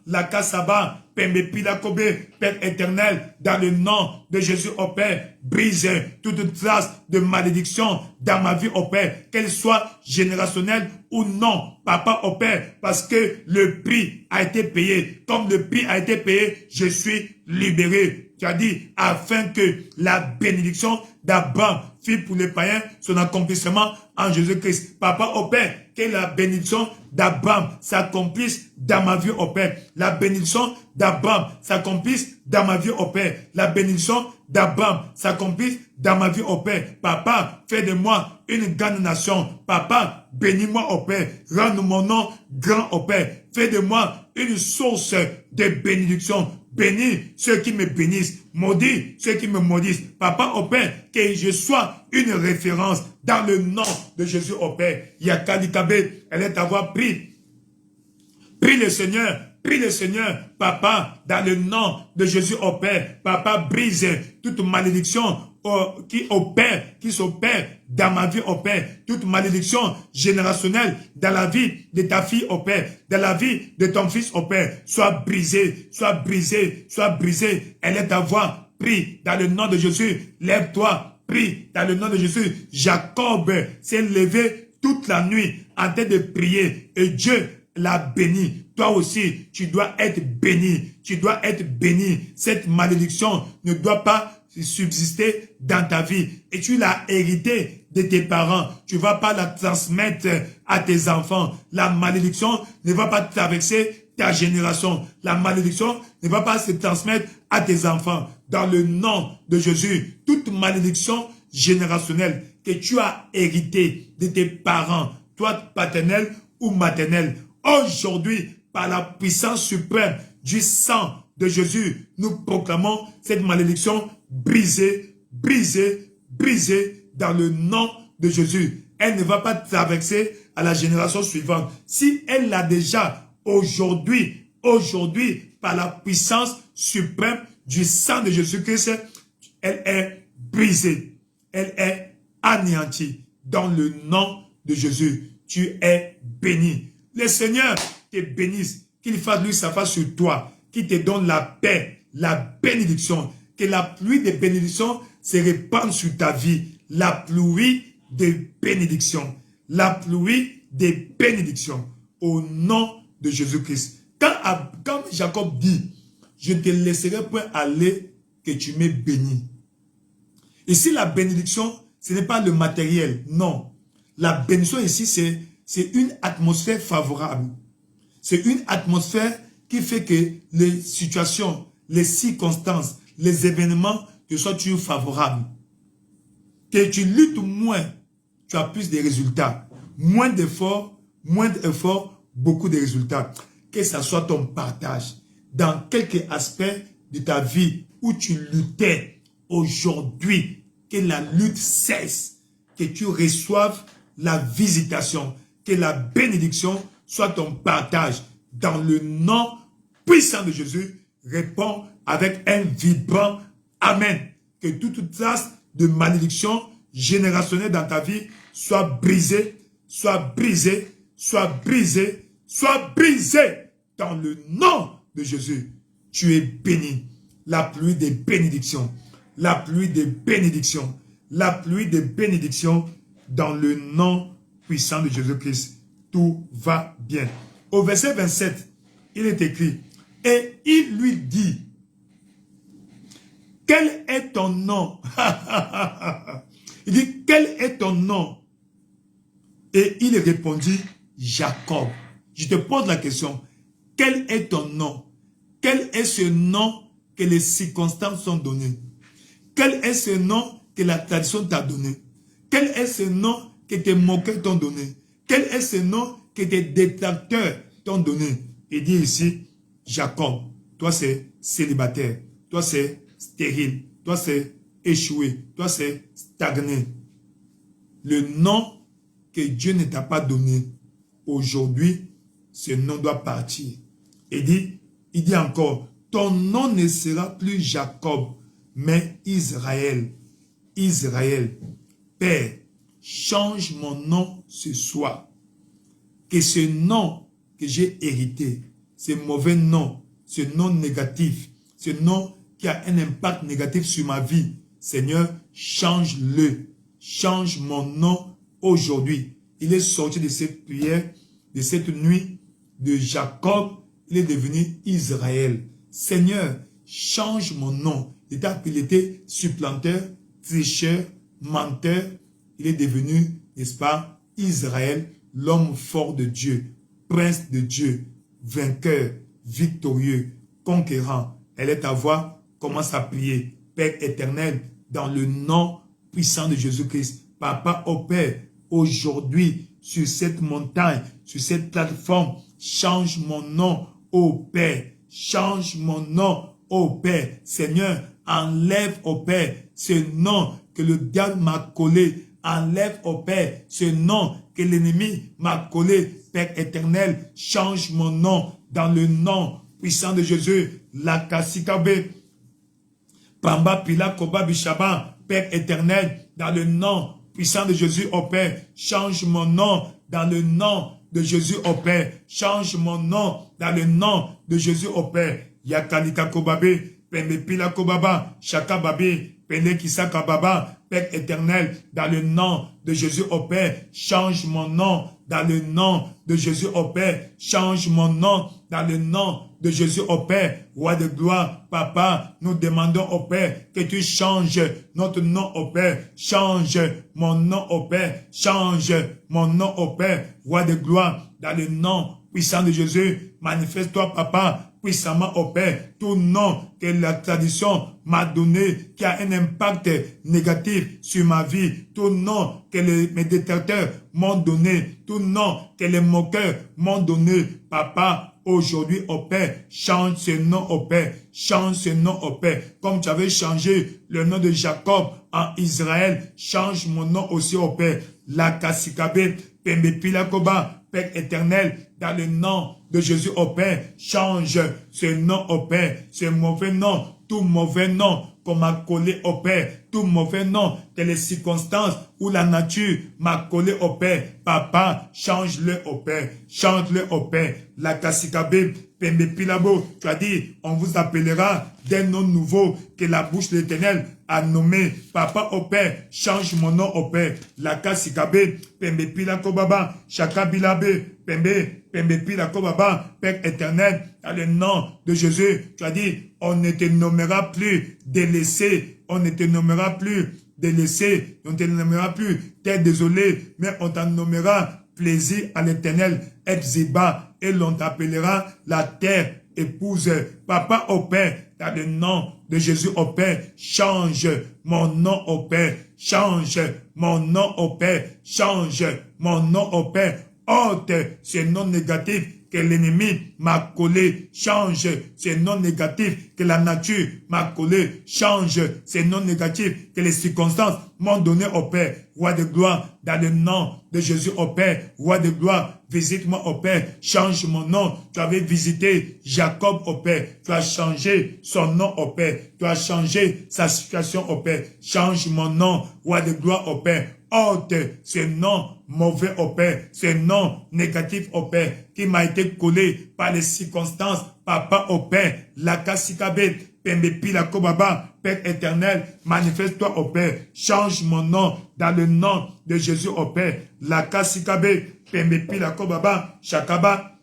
la Kassaba, Pembepila Kobe, Père éternel, dans le nom de Jésus, au Père, brise toute trace de malédiction dans ma vie, au Père, qu'elle soit générationnelle ou non, Papa, au Père, parce que le prix a été payé. Comme le prix a été payé, je suis libéré. Tu as dit, afin que la bénédiction d'Abraham fit pour les païens son accomplissement en Jésus-Christ. Papa, au Père, que la bénédiction d'Abraham s'accomplisse dans ma vie, au Père. La bénédiction d'Abraham s'accomplisse dans ma vie, au Père. La bénédiction d'Abraham s'accomplisse dans ma vie, au Père. Papa, fais de moi une grande nation. Papa, bénis-moi, au Père. Rends mon nom grand, au Père. Fais de moi une source de bénédiction. Bénis ceux qui me bénissent. Maudis ceux qui me maudissent. Papa, au Père, que je sois une référence dans le nom de Jésus, au Père. Yakadikabe, elle est avoir pris. Prie le Seigneur. Prie le Seigneur, Papa, dans le nom de Jésus, au Père. Papa, brise toute malédiction qui s'opère dans ma vie, au Père. Toute malédiction générationnelle dans la vie de ta fille, au Père. Dans la vie de ton fils, au Père. Sois brisée, sois brisée, sois brisée. Elle est ta voix. Prie dans le nom de Jésus. Lève-toi. Prie dans le nom de Jésus. Jacob s'est levé toute la nuit en train de prier. Et Dieu l'a béni. Toi aussi, tu dois être béni. Tu dois être béni. Cette malédiction ne doit pas subsister dans ta vie. Et tu l'as hérité de tes parents. Tu ne vas pas la transmettre à tes enfants. La malédiction ne va pas traverser ta génération. La malédiction ne va pas se transmettre à tes enfants. Dans le nom de Jésus, toute malédiction générationnelle que tu as hérité de tes parents, toi paternel ou maternel, aujourd'hui, par la puissance suprême du sang de Jésus, nous proclamons cette malédiction brisée, brisée, brisée dans le nom de Jésus. Elle ne va pas traverser à la génération suivante. Si elle l'a déjà aujourd'hui, par la puissance suprême du sang de Jésus-Christ, elle est brisée. Elle est anéantie. Dans le nom de Jésus, tu es béni. Le Seigneur te bénisse, qu'il fasse lui sa face sur toi, qu'il te donne la paix, la bénédiction, que la pluie de bénédiction se répande sur ta vie, la pluie de bénédiction, la pluie de bénédiction, au nom de Jésus-Christ. Quand Jacob dit, je ne te laisserai point aller que tu m'aies béni. Ici, la bénédiction, ce n'est pas le matériel, non. La bénédiction ici, c'est une atmosphère favorable. C'est une atmosphère qui fait que les situations, les circonstances, les événements te soient toujours favorables. Que tu luttes moins, tu as plus de résultats. Moins d'efforts, beaucoup de résultats. Que ce soit ton partage. Dans quelques aspects de ta vie où tu luttais, aujourd'hui, que la lutte cesse. Que tu reçoives la visitation. Que la bénédiction soit ton partage. Dans le nom puissant de Jésus, réponds avec un vibrant Amen. Que toute trace de malédiction générationnelle dans ta vie soit brisée, soit brisée, soit brisée, soit brisée. Dans le nom de Jésus, tu es béni. La pluie des bénédictions, la pluie des bénédictions, la pluie des bénédictions dans le nom puissant de Jésus-Christ. Tout va bien. Au verset 27, il est écrit, et il lui dit, quel est ton nom? Il dit, quel est ton nom? Et il répondit, Jacob. Je te pose la question, quel est ton nom? Quel est ce nom que les circonstances sont données? Quel est ce nom que la tradition t'a donné? Quel est ce nom que tes moqueurs t'ont donné? Quel est ce nom que tes détracteurs t'ont donné? Il dit ici, Jacob, toi c'est célibataire, toi c'est stérile, toi c'est échoué, toi c'est stagné. Le nom que Dieu ne t'a pas donné, aujourd'hui, ce nom doit partir. Il dit encore, ton nom ne sera plus Jacob, mais Israël. Israël, Père, change mon nom ce soir. Que ce nom que j'ai hérité, ce mauvais nom, ce nom négatif, ce nom qui a un impact négatif sur ma vie, Seigneur, change-le. Change mon nom aujourd'hui. Il est sorti de cette prière, de cette nuit de Jacob, il est devenu Israël. Seigneur, change mon nom. Il était supplanteur, tricheur, menteur. Il est devenu, n'est-ce pas, Israël, l'homme fort de Dieu, prince de Dieu, vainqueur, victorieux, conquérant. Elle est ta voix, commence à prier. Père éternel, dans le nom puissant de Jésus-Christ, Papa au Père, aujourd'hui, sur cette montagne, sur cette plateforme, change mon nom, ô Père. Change mon nom, ô Père. Seigneur, enlève, ô Père, ce nom que le diable m'a collé. Enlève, ô Père, ce nom que l'ennemi m'a collé. Père éternel, change mon nom dans le nom puissant de Jésus. La Kassikabe, Pamba Pila Koba Bishaba, Père éternel, dans le nom puissant de Jésus, ô Père, change mon nom dans le nom de Jésus, ô Père. Change mon nom dans le nom de Jésus, ô Père. Yakalika Kobabe, Pembe Pila Kobaba, Shaka Babe, Pele Kisaka Baba, Père éternel, dans le nom de Jésus, ô Père. Change mon nom dans le nom de Jésus, ô Père. Change mon nom dans le nom de Jésus, ô Père. Roi de gloire, Papa, nous demandons, ô Père, que tu changes notre nom, ô Père. Change mon nom, ô Père. Change mon nom, ô Père. Roi de gloire, dans le nom puissant de Jésus. Manifeste-toi, Papa, puissamment, ô Père. Tout nom que la tradition m'a donné, qui a un impact négatif sur ma vie. Tout nom que mes détracteurs m'ont donné. Tout nom que les moqueurs m'ont donné. Papa, aujourd'hui, ô Père, change ce nom, ô Père. Change ce nom, ô Père. Comme tu avais changé le nom de Jacob en Israël, change mon nom aussi, ô Père. La Kassikabe, Pembe Pilakoba, Père éternel, dans le nom de Jésus, ô Père, change ce nom, ô Père, ce mauvais nom, tout mauvais nom qu'on m'a collé au Père, tout mauvais nom que les circonstances ou la nature m'a collé au Père. Papa, change-le au Père, change-le au Père. La Kassikabe, Pembe Pilabo, tu as dit, on vous appellera d'un nom nouveau que la bouche de l'Éternel a nommé. Papa au Père, change mon nom au Père. La Kassikabe, Pembe Pilakobaba, Shakabilabe, Pembe Pilakobaba, Père éternel, dans le nom de Jésus, tu as dit, on ne te nommera plus délaissé, on ne te nommera plus délaissé, on ne te nommera plus terre désolée, mais on t'en nommera plaisir à l'Éternel, Epziba, et l'on t'appellera la terre épouse. Papa au Père, dans le nom de Jésus au Père, change mon nom au Père, change mon nom au Père, change mon nom au Père, ôte ce nom négatif que l'ennemi m'a collé, change ces noms négatifs que la nature m'a collé, change ces noms négatifs que les circonstances m'ont donné au Père. Roi de gloire, dans le nom de Jésus au Père, Roi de gloire, visite-moi au Père, change mon nom. Tu avais visité Jacob au Père, tu as changé son nom au Père, tu as changé sa situation au Père, change mon nom, Roi de gloire au Père. Ôte ce nom mauvais au Père, ce nom négatif au Père, qui m'a été collé par les circonstances, Papa au Père, la Kassikabe, Pembe Pilakobaba, Père éternel, manifeste-toi au Père, change mon nom dans le nom de Jésus au Père, la Kassikabe, Pembe Pilakobaba, Shakaba,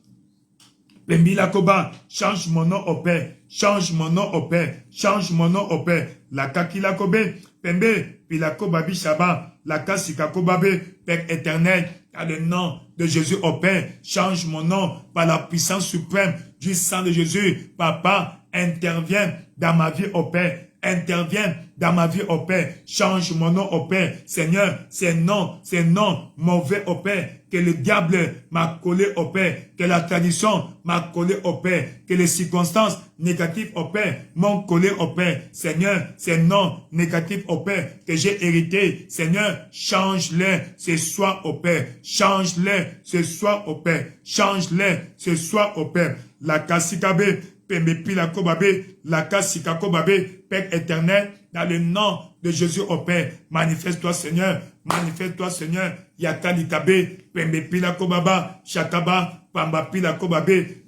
Pembilakoba, change mon nom au Père, change mon nom au Père, change mon nom au Père, la Kakilakobe, Pembe Pilakobabi Shaba, la Kassikakobabe, Père éternel, dans le nom de Jésus au Père, change mon nom par la puissance suprême du sang de Jésus. Papa, interviens dans ma vie au Père, interviens dans ma vie au Père, change mon nom au Père. Seigneur, ces noms mauvais au Père, que le diable m'a collé au Père, que la tradition m'a collé au Père, que les circonstances négatives au Père m'ont collé au Père. Seigneur, ces noms négatifs au Père que j'ai hérités, Seigneur, change-les ce soir au Père, change-les ce soir au Père, change-les ce soir au Père. La Kassikabe, Pembe Pilakobabe, la Kassikakobabe, Père éternel, dans le nom de Jésus au Père, manifeste-toi Seigneur, manifeste-toi Seigneur, Yakalikabe, Pembe Pilakobaba, Shakaba,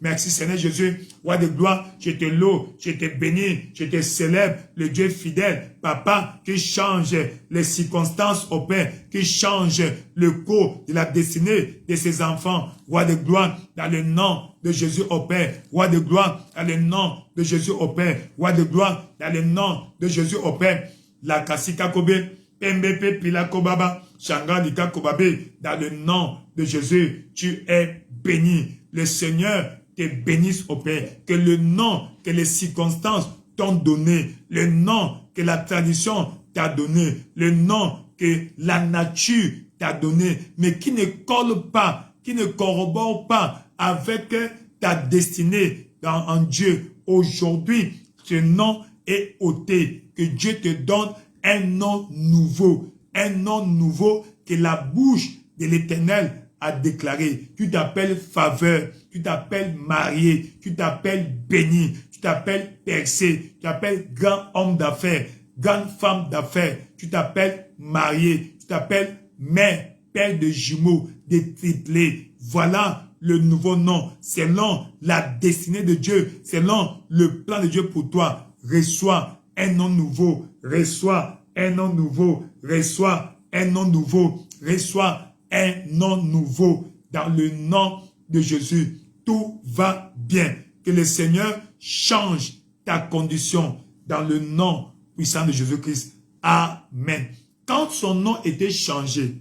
Merci Seigneur Jésus, roi de gloire, je te loue, je te bénis, je te célèbre, le Dieu fidèle, Papa, qui change les circonstances au Père, qui change le cours de la destinée de ses enfants, roi de gloire, dans le nom de Jésus au Père, roi de gloire, dans le nom de Jésus au Père, roi de gloire, dans le nom de Jésus au Père, la kasika kobe, pembepe pila kobaba, shanga lika kobabe, dans le nom de Jésus, tu es béni. Le Seigneur te bénisse au Père. Que le nom que les circonstances t'ont donné, le nom que la tradition t'a donné, le nom que la nature t'a donné, mais qui ne colle pas, qui ne corrobore pas avec ta destinée en Dieu. Aujourd'hui, ce nom est ôté. Que Dieu te donne un nom nouveau que la bouche de l'Éternel a déclaré. Tu t'appelles faveur, tu t'appelles marié, tu t'appelles béni, tu t'appelles percé, tu t'appelles grand homme d'affaires, grande femme d'affaires, tu t'appelles marié, tu t'appelles mère, père de jumeaux, des triplés. Voilà le nouveau nom, selon la destinée de Dieu, selon le plan de Dieu pour toi. Reçois un nom nouveau, reçois un nom nouveau, reçois un nom nouveau, reçois un nom nouveau dans le nom de Jésus. Tout va bien. Que le Seigneur change ta condition dans le nom puissant de Jésus-Christ. Amen. Quand son nom était changé,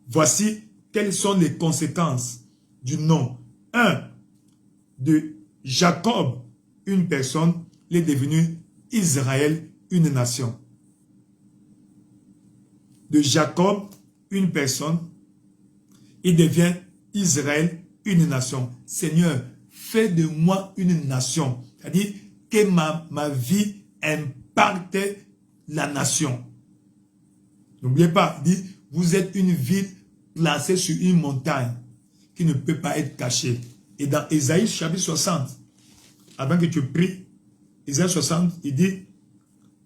voici quelles sont les conséquences du nom. 1. De Jacob, une personne, il est devenu Israël, une nation. De Jacob, une personne, il devient Israël, une nation. Seigneur, fais de moi une nation. C'est-à-dire que ma vie impacte la nation. N'oubliez pas, il dit, vous êtes une ville placée sur une montagne qui ne peut pas être cachée. Et dans Ésaïe chapitre 60, avant que tu pries, Ésaïe 60, il dit,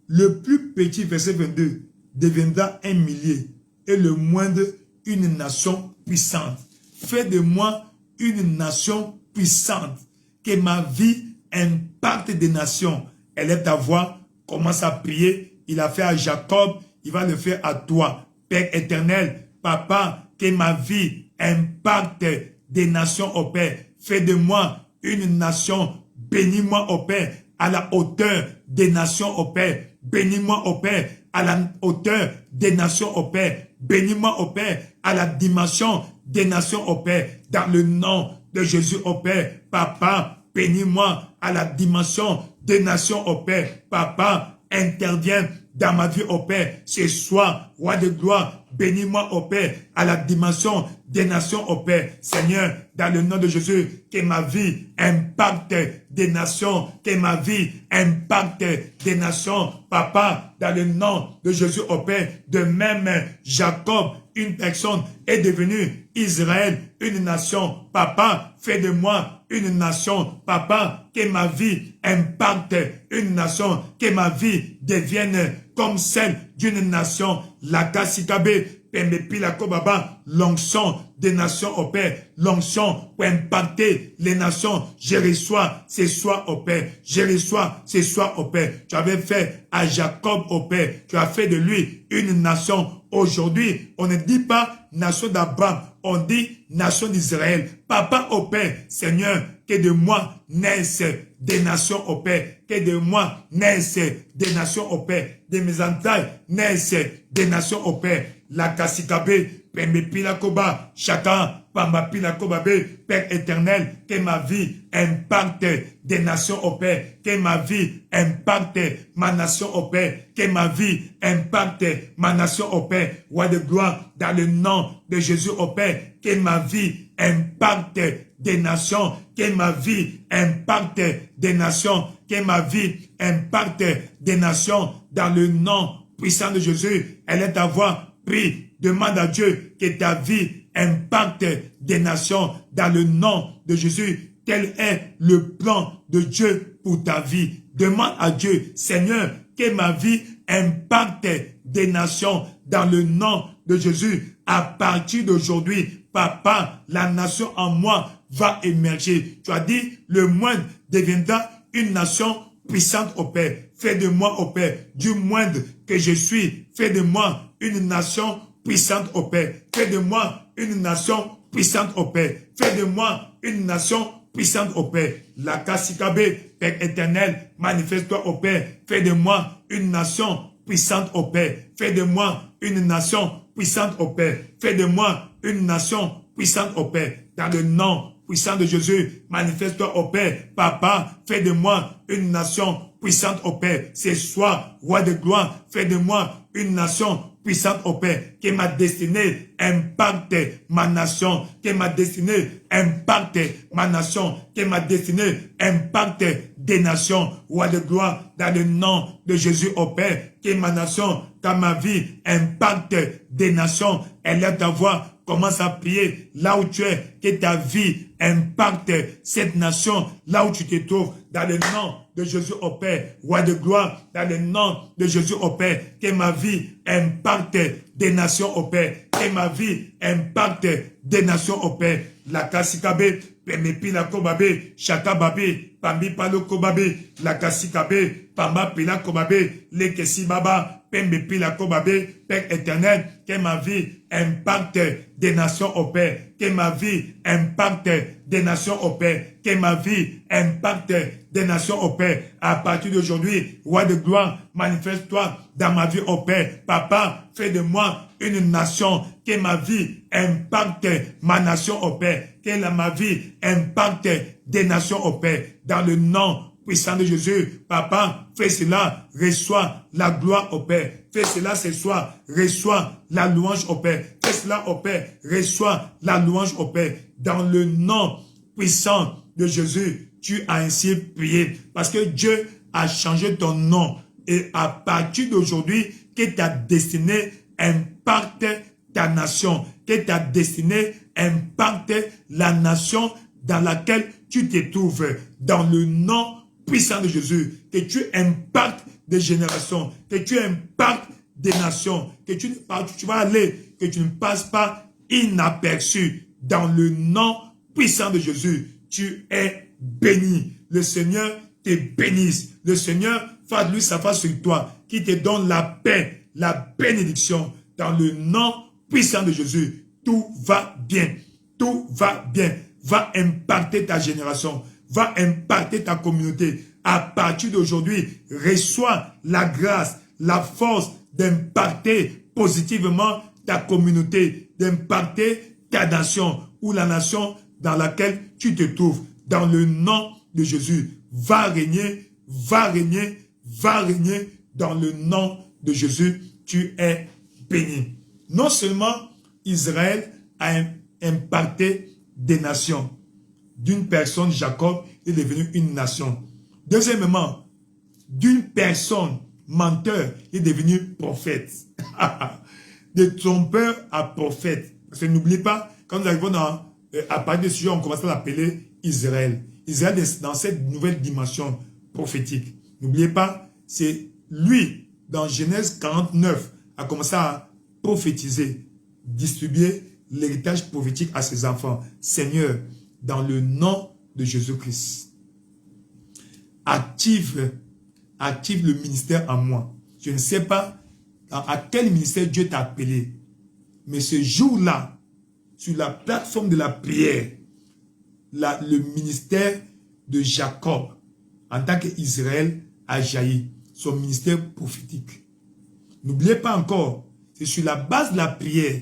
le plus petit, verset 22, deviendra un millier et le moindre une nation puissante. Fais de moi une nation puissante, que ma vie impacte des nations. Élève ta voix, commence à prier. Il a fait à Jacob, il va le faire à toi. Père éternel, Papa, que ma vie impacte des nations au Père. Fais de moi une nation. Bénis-moi au Père à la hauteur des nations au Père. Bénis-moi au Père à la hauteur des nations au Père. Bénis-moi au Père à la dimension des nations au Père. Dans le nom de Jésus au Père. Papa, bénis-moi à la dimension des nations au Père. Papa, interviens dans ma vie au Père. Ce soir, roi de gloire, bénis-moi au Père à la dimension des nations au Père. Seigneur, dans le nom de Jésus, que ma vie impacte des nations, que ma vie impacte des nations. Papa, dans le nom de Jésus au Père, de même Jacob, une personne, est devenue Israël, une nation. Papa, fais de moi une nation. Papa, que ma vie impacte une nation, que ma vie devienne comme celle d'une nation. La Kasikabe, l'onction des nations au Père, l'onction pour impacter les nations. Je reçois ce soir au Père, je reçois ce soir au Père. Tu avais fait à Jacob au Père, tu as fait de lui une nation. Aujourd'hui, on ne dit pas nation d'Abraham, on dit nation d'Israël. Papa au Père, Seigneur, que de moi naissent des nations au Père, que de moi naissent des nations au Père, de mes entrailles naissent des nations au Père. La Kasikabe, Pembepila Koba, chacun, Pambapila Kobabe, Père éternel, que ma vie impacte des nations au Père, que ma vie impacte ma nation au Père, que ma vie impacte ma nation au Père, roi de gloire, dans le nom de Jésus au Père, que ma vie impacte des nations, que ma vie impacte des nations, que ma vie impacte des nations, dans le nom puissant de Jésus. Elle est ta voix. Prie, demande à Dieu que ta vie impacte des nations dans le nom de Jésus. Tel est le plan de Dieu pour ta vie. Demande à Dieu, Seigneur, que ma vie impacte des nations dans le nom de Jésus, à partir d'aujourd'hui, papa, la nation en moi va émerger. Tu as dit, le moindre deviendra une nation puissante au Père. Fais de moi, au Père, du moindre que je suis, fais de moi une nation puissante au Père. Fais de moi une nation puissante au Père. Fais de moi une nation puissante au Père. La Kassikabe, Père éternel, manifeste-toi au Père. Fais de moi une nation puissante au Père. Fais de moi une nation puissante au Père. Fais de moi une nation puissante au Père. Dans le nom puissant de Jésus, manifeste-toi au Père. Papa, fais de moi une nation puissante au Père. C'est soi, roi de gloire, fais de moi une nation puissante au Père. Que ma destinée impacte ma nation. Que ma destinée impacte ma nation. Que ma destinée impacte des nations. Roi de gloire, dans le nom de Jésus au Père. Que ma nation, que ma vie impacte des nations. Élève ta voix. Commence à prier là où tu es, que ta vie impacte cette nation, là où tu te trouves, dans le nom de Jésus au Père, roi de gloire, dans le nom de Jésus au Père, que ma vie impacte des nations au Père, que ma vie impacte des nations au Père. La Kassikabe, Pemepi la Kobabe, Chakababe, Pambi Palo Kobabe, la Kassikabe, Pamba Pila Kobabe, le Kessi Baba, Pemepi la Kobabe, Père éternel, que ma vie impacte des nations au Père, que ma vie impacte des nations au Père, que ma vie impacte des nations au Père. À partir d'aujourd'hui, roi de gloire, manifeste-toi dans ma vie au Père. Papa, fais de moi une nation, que ma vie impacte ma nation au Père, que ma vie impacte des nations au Père. Dans le nom puissant de Jésus, papa, fais cela, reçois la gloire au Père. Fais cela ce soir, reçois la louange au Père. Fais cela au Père, reçois la louange au Père. Dans le nom puissant de Jésus, tu as ainsi prié. Parce que Dieu a changé ton nom. Et à partir d'aujourd'hui, que ta destinée impacte ta nation. Que ta destinée impacte la nation dans laquelle tu te trouves. Dans le nom puissant de Jésus, que tu impactes des générations, que tu impactes des nations, que tu vas aller, que tu ne passes pas inaperçu. Dans le nom puissant de Jésus, tu es béni. Le Seigneur te bénisse. Le Seigneur fasse lui sa face sur toi, qui te donne la paix, la bénédiction. Dans le nom puissant de Jésus, tout va bien. Tout va bien. Va impacter ta génération, va impacter ta communauté. À partir d'aujourd'hui, reçois la grâce, la force d'impacter positivement ta communauté, d'impacter ta nation ou la nation dans laquelle tu te trouves. Dans le nom de Jésus, va régner, va régner, va régner. Dans le nom de Jésus, tu es béni. Non seulement Israël a impacté des nations. D'une personne, Jacob est devenu une nation. Deuxièmement, d'une personne, menteur, est devenu prophète. De trompeur à prophète. Parce que n'oubliez pas, quand nous arrivons à parler de ce sujet, on commence à l'appeler Israël. Israël est dans cette nouvelle dimension prophétique. N'oubliez pas, c'est lui, dans Genèse 49, a commencé à prophétiser, distribuer l'héritage prophétique à ses enfants. Seigneur, dans le nom de Jésus-Christ, active le ministère en moi. Je ne sais pas à quel ministère Dieu t'a appelé, mais ce jour-là, sur la plateforme de la prière, le ministère de Jacob, en tant qu'Israël, a jailli. Son ministère prophétique. N'oubliez pas encore, c'est sur la base de la prière.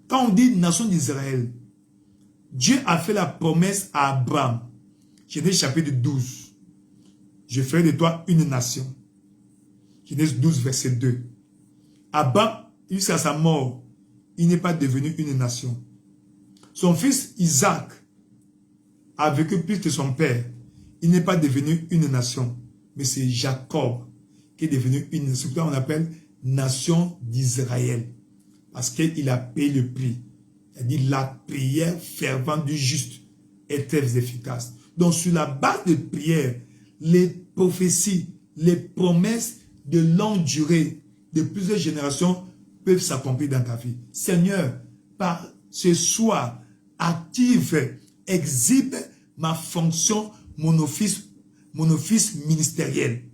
Quand on dit nation d'Israël, Dieu a fait la promesse à Abraham. Genèse chapitre 12. Je ferai de toi une nation. Genèse 12, verset 2. Abraham, jusqu'à sa mort, il n'est pas devenu une nation. Son fils Isaac a vécu plus que son père. Il n'est pas devenu une nation. Mais c'est Jacob qui est devenu une nation. On appelle nation d'Israël. Parce qu'il a payé le prix. C'est-à-dire la prière fervente du juste est très efficace. Donc sur la base de prière, les prophéties, les promesses de longue durée de plusieurs générations peuvent s'accomplir dans ta vie. Seigneur, par ce soir, active, exhibe ma fonction, mon office ministériel.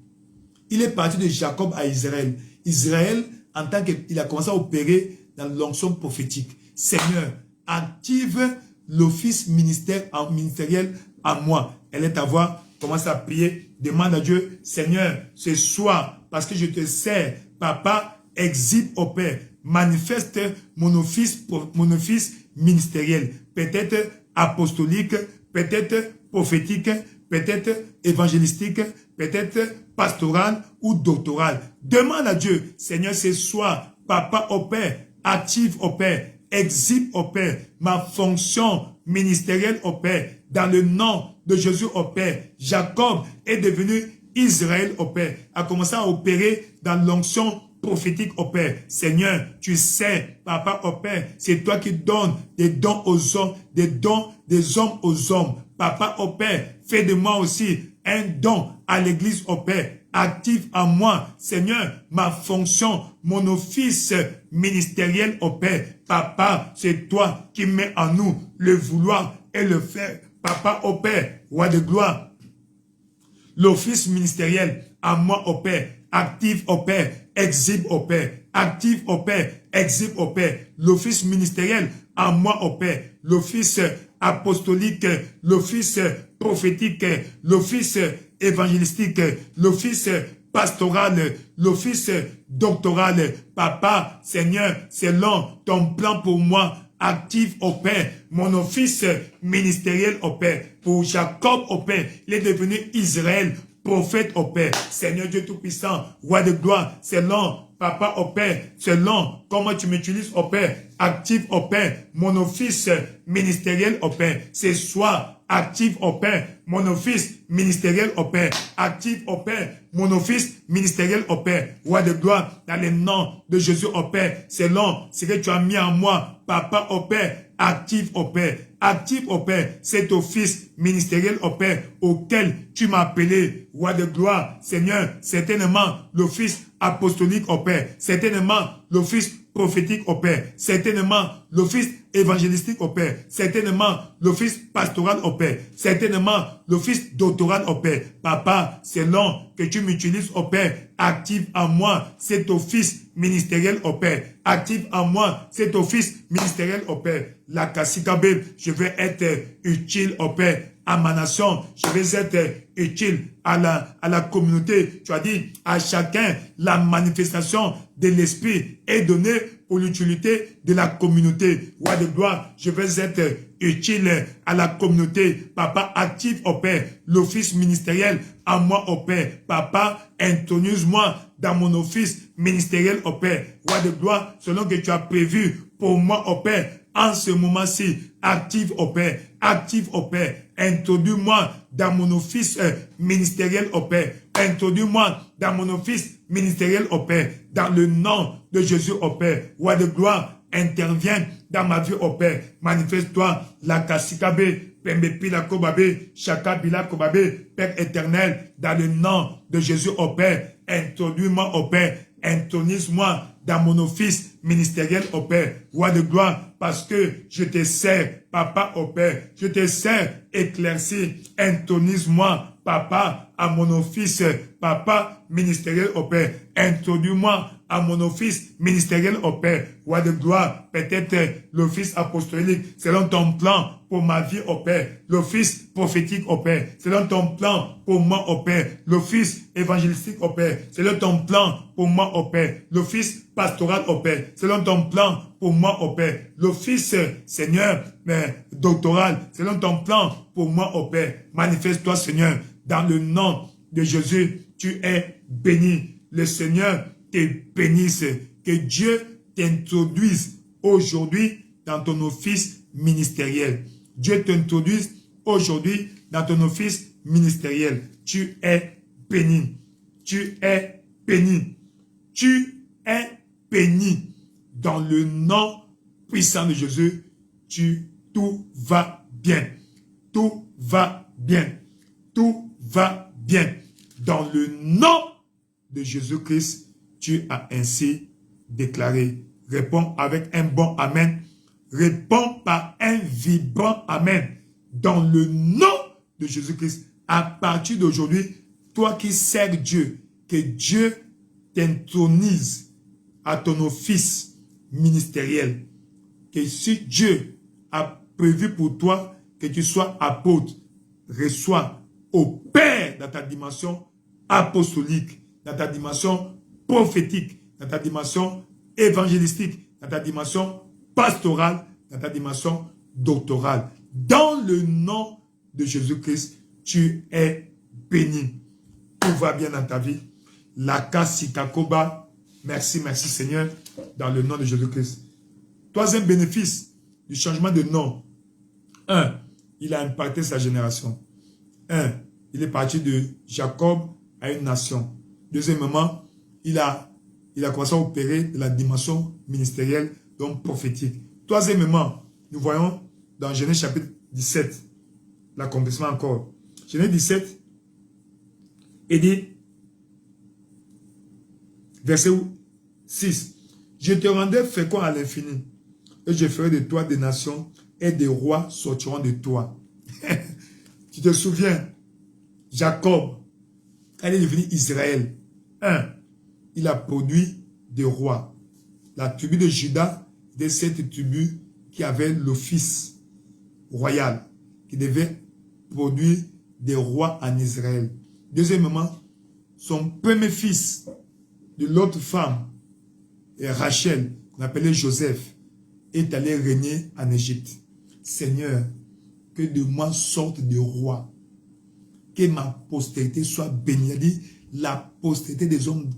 Il est parti de Jacob à Israël. Israël, en tant qu'il a commencé à opérer dans l'onction prophétique. Seigneur, active l'office ministériel à moi. Elle est à voir, commence à prier, demande à Dieu, Seigneur, ce soir, parce que je te sers, Papa, exhibe au Père, manifeste mon office ministériel, peut-être apostolique, peut-être prophétique, peut-être évangélistique, peut-être pastoral ou doctoral. Demande à Dieu, Seigneur, ce soir, Papa au Père, active au Père, exhibe au Père ma fonction ministérielle au Père, dans le nom de Jésus au Père. Jacob est devenu Israël au Père, a commencé à opérer dans l'onction prophétique au Père. Seigneur, tu sais, Papa au Père, c'est toi qui donnes des dons aux hommes, des dons des hommes aux hommes. Papa au Père, fais de moi aussi un don à l'église au Père. Active en moi, Seigneur, ma fonction, mon office ministériel au Père. Papa, c'est toi qui mets en nous le vouloir et le faire. Papa au Père, roi de gloire, l'office ministériel à moi au Père, active au Père, exhibe au Père, active au Père, exhibe au Père, l'office ministériel à moi au Père, l'office apostolique, l'office prophétique, l'office évangélistique, l'office pastoral, l'office doctoral. Papa, Seigneur, selon ton plan pour moi, active au Père, mon office ministériel au Père. Pour Jacob au Père, il est devenu Israël, prophète au Père. Seigneur Dieu Tout-Puissant, roi de gloire, selon Papa au Père, selon comment tu m'utilises au Père, active au Père, mon office ministériel au Père. Ce soir, active au Père, mon office ministériel au Père. Active au Père, mon office ministériel au Père. Roi de gloire, dans le nom de Jésus au Père, selon ce que tu as mis en moi, Papa au Père, active au Père. Active au Père cet office ministériel au Père auquel tu m'as appelé, roi de gloire. Seigneur, certainement l'office apostolique au Père, certainement l'office prophétique au Père, certainement l'office évangélistique au Père, certainement l'office pastoral au Père, certainement l'office doctoral au Père. Papa, selon que tu m'utilises au Père, active en moi cet office ministériel au Père. Active en moi cet office ministériel au Père. La Kassikabel, je vais être utile au Père. À ma nation, je vais être utile à la communauté. Tu as dit, à chacun, la manifestation de l'Esprit est donnée pour l'utilité de la communauté. Roi de gloire, je vais être utile à la communauté. Papa, active au Père l'office ministériel à moi au Père. Papa, intonise-moi dans mon office ministériel au Père. Roi de gloire, selon que tu as prévu pour moi au Père, en ce moment-ci, active au Père, active au Père, introduis-moi dans mon office ministériel au Père, introduis-moi dans mon office ministériel au Père, dans le nom de Jésus au Père. Roi de gloire, interviens dans ma vie au Père, manifeste-toi, la Kasikabe, Pembe Pila Kobabe, Shaka Bila Kobabe, Père éternel, dans le nom de Jésus au Père, introduis-moi au Père, intonise-moi dans mon office ministériel au Père, roi de gloire, parce que je te sers, Papa au Père, je te sers, éclairci, intonise-moi, Papa, à mon office, Papa, ministériel au Père, introduis-moi à mon office ministériel au Père, roi de gloire, peut-être l'office apostolique, selon ton plan pour ma vie au Père, l'office prophétique au Père, selon ton plan pour moi au Père, l'office évangélistique au Père, selon ton plan pour moi au Père, l'office pastoral au Père, selon ton plan pour moi au Père, l'office, Seigneur, doctoral, selon ton plan pour moi au Père, manifeste-toi, Seigneur, dans le nom de Jésus, tu es béni. Le Seigneur te bénisse. Que Dieu t'introduise aujourd'hui dans ton office ministériel. Dieu t'introduise aujourd'hui dans ton office ministériel. Tu es béni. Tu es béni. Tu es béni. Dans le nom puissant de Jésus, tout va bien. Tout va bien. Tout va bien. Dans le nom de Jésus-Christ, tu as ainsi déclaré. Réponds avec un bon amen. Réponds par un vibrant amen. Dans le nom de Jésus-Christ, à partir d'aujourd'hui, toi qui sers Dieu, que Dieu t'intronise à ton office ministériel. Que si Dieu a prévu pour toi que tu sois apôtre, reçois, opère dans ta dimension apostolique, dans ta dimension prophétique, dans ta dimension évangélistique, dans ta dimension pastorale, dans ta dimension doctorale. Dans le nom de Jésus-Christ, tu es béni. Tout va bien dans ta vie. Laka Sikakoba. Merci, merci Seigneur, dans le nom de Jésus-Christ. Troisième bénéfice du changement de nom. 1. Il a impacté sa génération. 1. Il est parti de Jacob à une nation. Deuxièmement, il a commencé à opérer de la dimension ministérielle, donc prophétique. Troisièmement, nous voyons dans Genèse chapitre 17, l'accomplissement encore. Genèse 17, il dit, verset 6, je te rendrai fécond à l'infini, et je ferai de toi des nations, et des rois sortiront de toi. Tu te souviens, Jacob, quand il est devenu Israël, 1, il a produit des rois. La tribu de Juda, de cette tribu qui avait l'office royal, qui devait produire des rois en Israël. Deuxièmement, son premier fils de l'autre femme, Rachel, qu'on appelait Joseph, est allé régner en Égypte. Seigneur, que de moi sorte des rois, que ma postérité soit bénie. Il dit, la postérité des hommes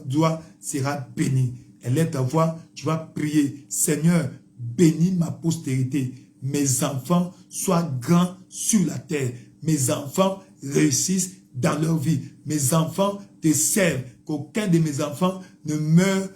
droits sera bénie. Elle est ta voix, tu vas prier. Seigneur, bénis ma postérité. Mes enfants soient grands sur la terre. Mes enfants réussissent dans leur vie. Mes enfants te servent. Qu'aucun de mes enfants ne meure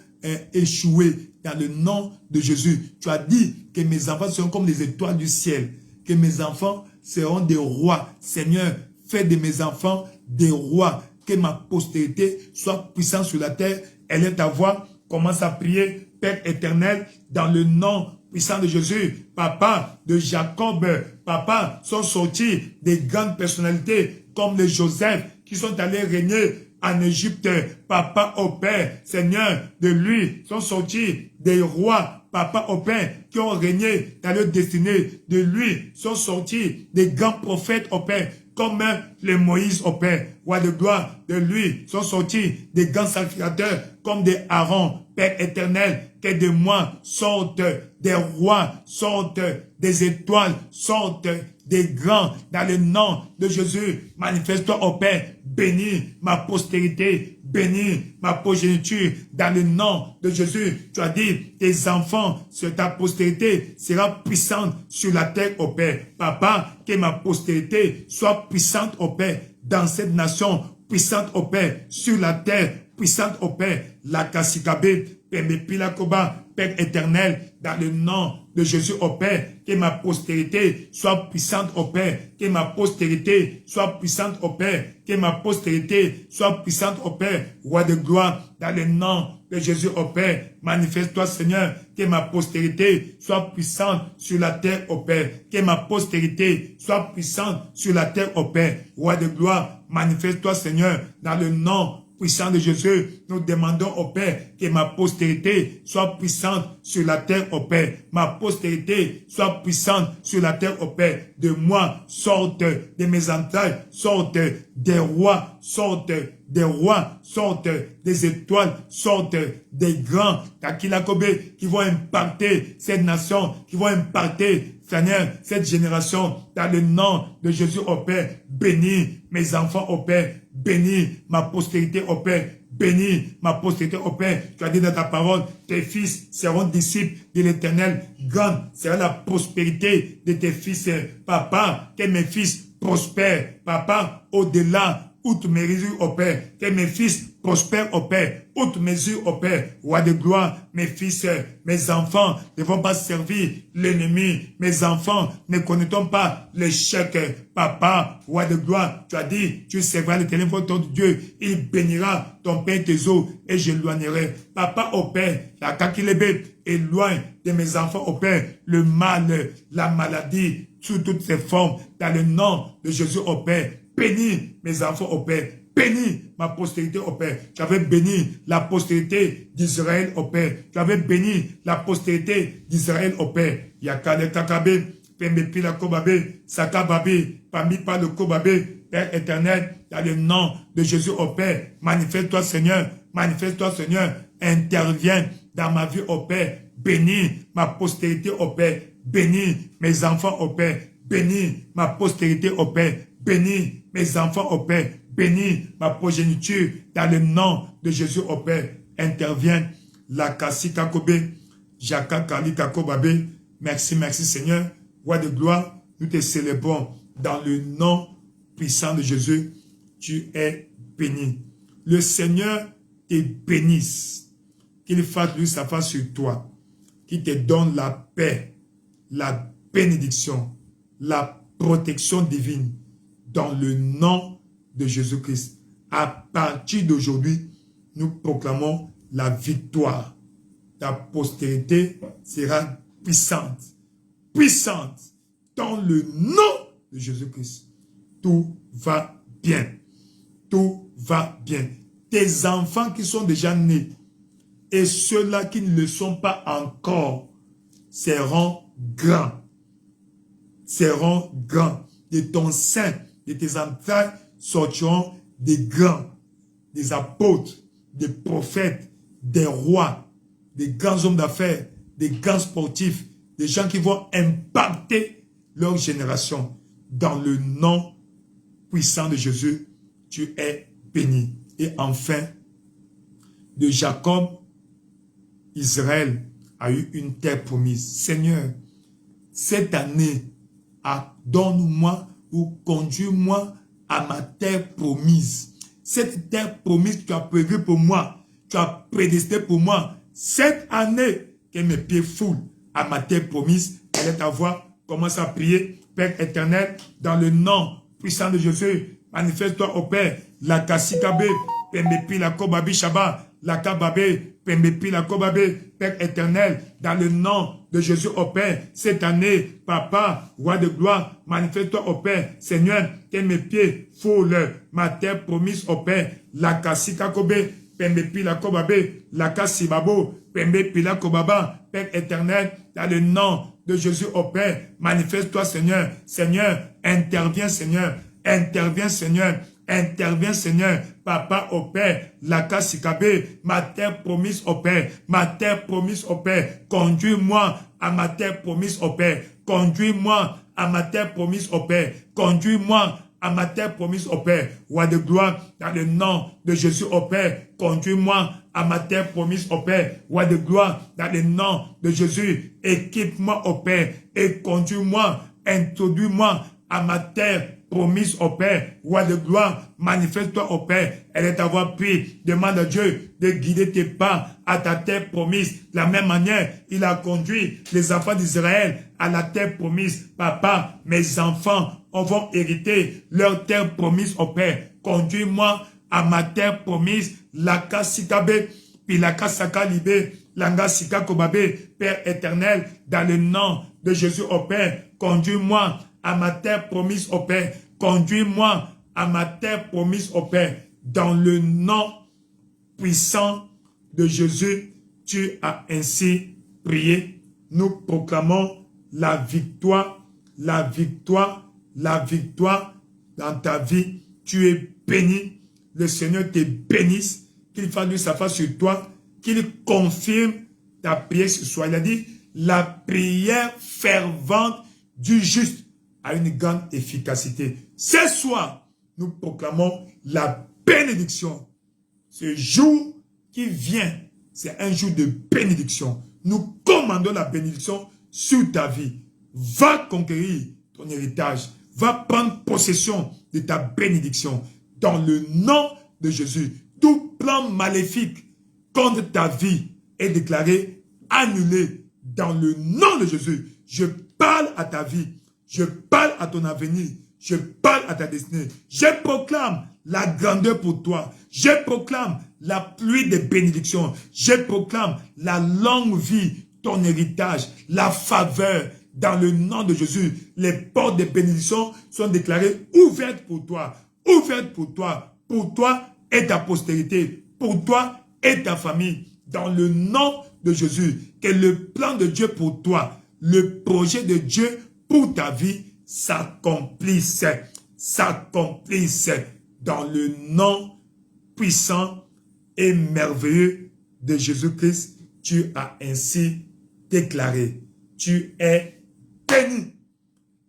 échoué dans le nom de Jésus. Tu as dit que mes enfants seront comme les étoiles du ciel. Que mes enfants seront des rois. Seigneur, fais de mes enfants des rois. Que ma postérité soit puissante sur la terre. Elle est ta voix. Commence à prier, Père éternel, dans le nom puissant de Jésus. Papa de Jacob, papa, sont sortis des grandes personnalités comme les Joseph qui sont allés régner en Égypte. Papa au Père, Seigneur, de lui sont sortis des rois. Papa au Père, qui ont régné dans leur destinée. De lui sont sortis des grands prophètes au Père, comme les Moïse au Père, roi de gloire. De lui sont sortis des grands sacrificateurs, comme des Aaron. Père éternel, que de moi sortent des rois, sortent des étoiles, sortent des grands, dans le nom de Jésus. Manifeste-toi au Père, bénis ma postérité, bénis ma progéniture, dans le nom de Jésus. Tu as dit, tes enfants, sur ta postérité, sera puissante sur la terre au Père. Papa, que ma postérité soit puissante au Père, dans cette nation, puissante au Père, sur la terre, puissante au Père, la Kasikabe, Pilakoba, Père éternel, dans le nom de Jésus au Père, que ma postérité soit puissante au Père, que ma postérité soit puissante au Père, que ma postérité soit puissante au Père, roi de gloire, dans le nom de Jésus au Père, manifeste-toi Seigneur, que ma postérité soit puissante sur la terre au Père, que ma postérité soit puissante sur la terre au Père, roi de gloire, manifeste-toi Seigneur, dans le nom puissant de Jésus, nous demandons au Père que ma postérité soit puissante sur la terre au Père. Ma postérité soit puissante sur la terre au Père. De moi sortent de mes entrailles, sortent des rois, sortent des rois, sortent des étoiles, sortent des grands Takilakobe qui vont impacter cette nation, qui vont impacter, Seigneur, cette génération, dans le nom de Jésus au Père. Bénis mes enfants au Père. Bénis ma postérité au Père. Bénis ma postérité au Père. Tu as dit dans ta parole, tes fils seront disciples de l'Éternel. Grande sera la prospérité de tes fils. Papa, que mes fils prospèrent. Papa, au-delà, outre mesure au Père. Que mes fils prospèrent au Père. Outre mesure au Père. Roi de gloire, mes fils, mes enfants ne vont pas servir l'ennemi. Mes enfants ne connaîtront pas l'échec. Papa, roi de gloire, tu as dit, tu serviras l'Éternel ton Dieu. Il bénira ton pain et tes eaux et je l'éloignerai. Papa au Père, la kakilebe, éloigne de mes enfants, oh Père, le mal, la maladie, sous toutes ses formes, dans le nom de Jésus, oh Père. Bénis mes enfants, oh Père. Bénis ma postérité, oh Père. Tu avais béni la postérité d'Israël, oh Père. Tu avais béni la postérité d'Israël, oh Père. Yakale Kakabe, Pembepi la Kobabe, Sakababe, Pami par le Kobabe, Père éternel, dans le nom de Jésus, oh Père. Manifeste-toi, Seigneur. Manifeste-toi, Seigneur. Interviens dans ma vie, oh Père. Bénis ma postérité, oh Père. Bénis mes enfants, oh Père. Bénis ma postérité, oh Père. Bénis mes enfants, oh Père. Bénis ma progéniture dans le nom de Jésus, oh Père. Interviens. La Kasika Kobe, Jaka Kali Kakobabe. Merci, merci Seigneur. Roi de gloire, nous te célébrons dans le nom puissant de Jésus. Tu es béni. Le Seigneur te bénisse. Qu'il fasse lui sa face sur toi. Qu'il te donne la paix, la bénédiction, la protection divine dans le nom de Jésus-Christ. À partir d'aujourd'hui, nous proclamons la victoire. Ta postérité sera puissante, puissante, dans le nom de Jésus-Christ. Tout va bien. Tout va bien. Tes enfants qui sont déjà nés et ceux-là qui ne le sont pas encore seront grands. Seront grands. De ton sein, de tes entrailles sortiront des grands, des apôtres, des prophètes, des rois, des grands hommes d'affaires, des grands sportifs, des gens qui vont impacter leur génération. Dans le nom puissant de Jésus, tu es béni. Et enfin, de Jacob, Israël a eu une terre promise. Seigneur, cette année, donne-moi ou conduis-moi à ma terre promise. Cette terre promise que tu as prévue pour moi, tu as prédestiné pour moi. Cette année, que mes pieds foulent à ma terre promise, elle est ta voix. Commence à prier, Père éternel, dans le nom puissant de Jésus. Manifeste-toi au Père. La Kasikabe, Pembepi la Kobabi Shaba, la Kababe, Pembepi la Kobabe, Père éternel, dans le nom de Jésus au Père, cette année, Papa, Roi de gloire, manifeste-toi au Père, Seigneur, que mes pieds foulent ma terre promise au Père, la Kasikakobe, Pembepi la Kobabe, la Kasibabo, Pembepi la Kobaba, Père éternel, dans le nom de Jésus au Père, manifeste-toi Seigneur, Seigneur, interviens Seigneur, interviens Seigneur, interviens Seigneur, Papa au Père, la Kasikabe, ma terre promise au Père, ma terre promise au Père, conduis-moi à ma terre promise au Père, conduis-moi à ma terre promise au Père, conduis-moi à ma terre promise au Père, Roi de gloire, dans le nom de Jésus au Père, conduis-moi à ma terre promise au Père, Roi de gloire, dans le nom de Jésus, équipe-moi au Père, et conduis-moi, introduis-moi à ma terre promise au Père, Roi de gloire, manifeste-toi au Père, elle est avoir pris, demande à Dieu de guider tes pas à ta terre promise. De la même manière, il a conduit les enfants d'Israël à la terre promise. Papa, mes enfants vont hériter leur terre promise au Père. Conduis-moi à ma terre promise, la Kasikabe, puis la Kasakalibe, l'anga Sika Kobabe, Père éternel, dans le nom de Jésus au Père, conduis-moi à ma terre promise au Père. Conduis-moi à ma terre promise au Père. Dans le nom puissant de Jésus, tu as ainsi prié. Nous proclamons la victoire, la victoire, la victoire dans ta vie. Tu es béni. Le Seigneur te bénisse. Qu'il fasse de sa face sur toi. Qu'il confirme ta prière ce soir. Il a dit, la prière fervente du juste a une grande efficacité. Ce soir, nous proclamons la bénédiction. Ce jour qui vient, c'est un jour de bénédiction. Nous commandons la bénédiction sur ta vie. Va conquérir ton héritage. Va prendre possession de ta bénédiction. Dans le nom de Jésus, tout plan maléfique contre ta vie est déclaré annulé. Dans le nom de Jésus, je parle à ta vie. Je parle à ton avenir. Je parle à ta destinée. Je proclame la grandeur pour toi. Je proclame la pluie des bénédictions. Je proclame la longue vie. ton héritage, la faveur, dans le nom de Jésus. Les portes de bénédiction sont déclarées ouvertes pour toi, pour toi et ta postérité, pour toi et ta famille, dans le nom de Jésus. Que le plan de Dieu pour toi, le projet de Dieu pour ta vie s'accomplisse, dans le nom puissant et merveilleux de Jésus-Christ. Tu as ainsi déclaré. Tu es béni.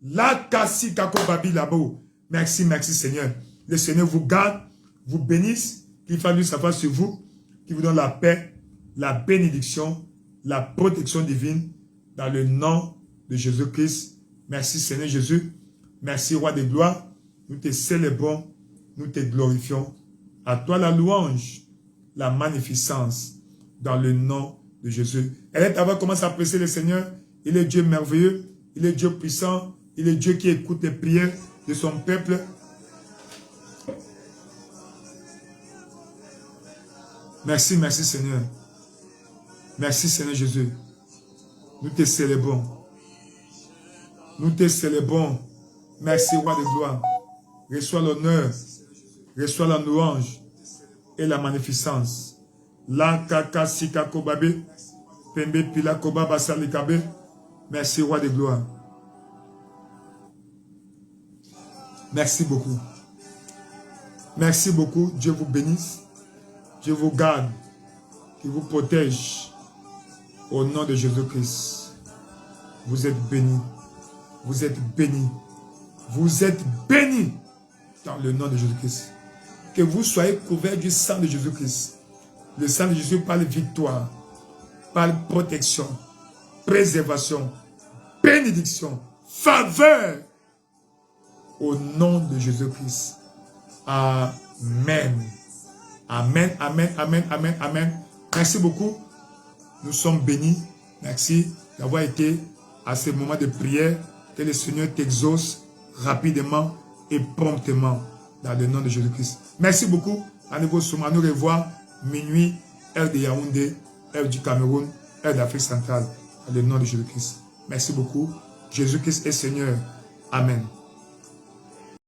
La kasi kako babi labo. Merci, merci Seigneur. Le Seigneur vous garde, vous bénisse, qu'il fasse lui savoir sur vous, qu'il vous donne la paix, la bénédiction, la protection divine, dans le nom de Jésus-Christ. Merci Seigneur Jésus. Merci Roi de gloire. Nous te célébrons, nous te glorifions. À toi la louange, la magnificence, dans le nom de Jésus. Elle avant commence à apprécier le Seigneur. Il est Dieu merveilleux, il est Dieu puissant, il est Dieu qui écoute les prières de son peuple. Merci, merci Seigneur. Merci Seigneur Jésus. Nous te célébrons. Nous te célébrons. Merci Roi de gloire. Reçois l'honneur, reçois la louange et la magnificence. La kaka sika kobabe, pembe pila koba basalikabe. Merci Roi de gloire. Merci beaucoup. Merci beaucoup. Dieu vous bénisse. Dieu vous garde. Qu'il vous protège. Au nom de Jésus-Christ. Vous êtes bénis. Vous êtes bénis. Vous êtes bénis. Dans le nom de Jésus-Christ. Que vous soyez couverts du sang de Jésus-Christ. Le sang de Jésus parle victoire. Parle protection. Préservation. Bénédiction. Faveur. Au nom de Jésus-Christ. Amen. Amen, amen, amen, amen, amen. Merci beaucoup. Nous sommes bénis. Merci d'avoir été à ce moment de prière. Que le Seigneur t'exauce rapidement et promptement dans le nom de Jésus-Christ. Merci beaucoup. À nouveau, à nous revoir minuit, heure de Yaoundé, heure du Cameroun, heure d'Afrique centrale, dans le nom de Jésus-Christ. Merci beaucoup. Jésus-Christ est Seigneur. Amen.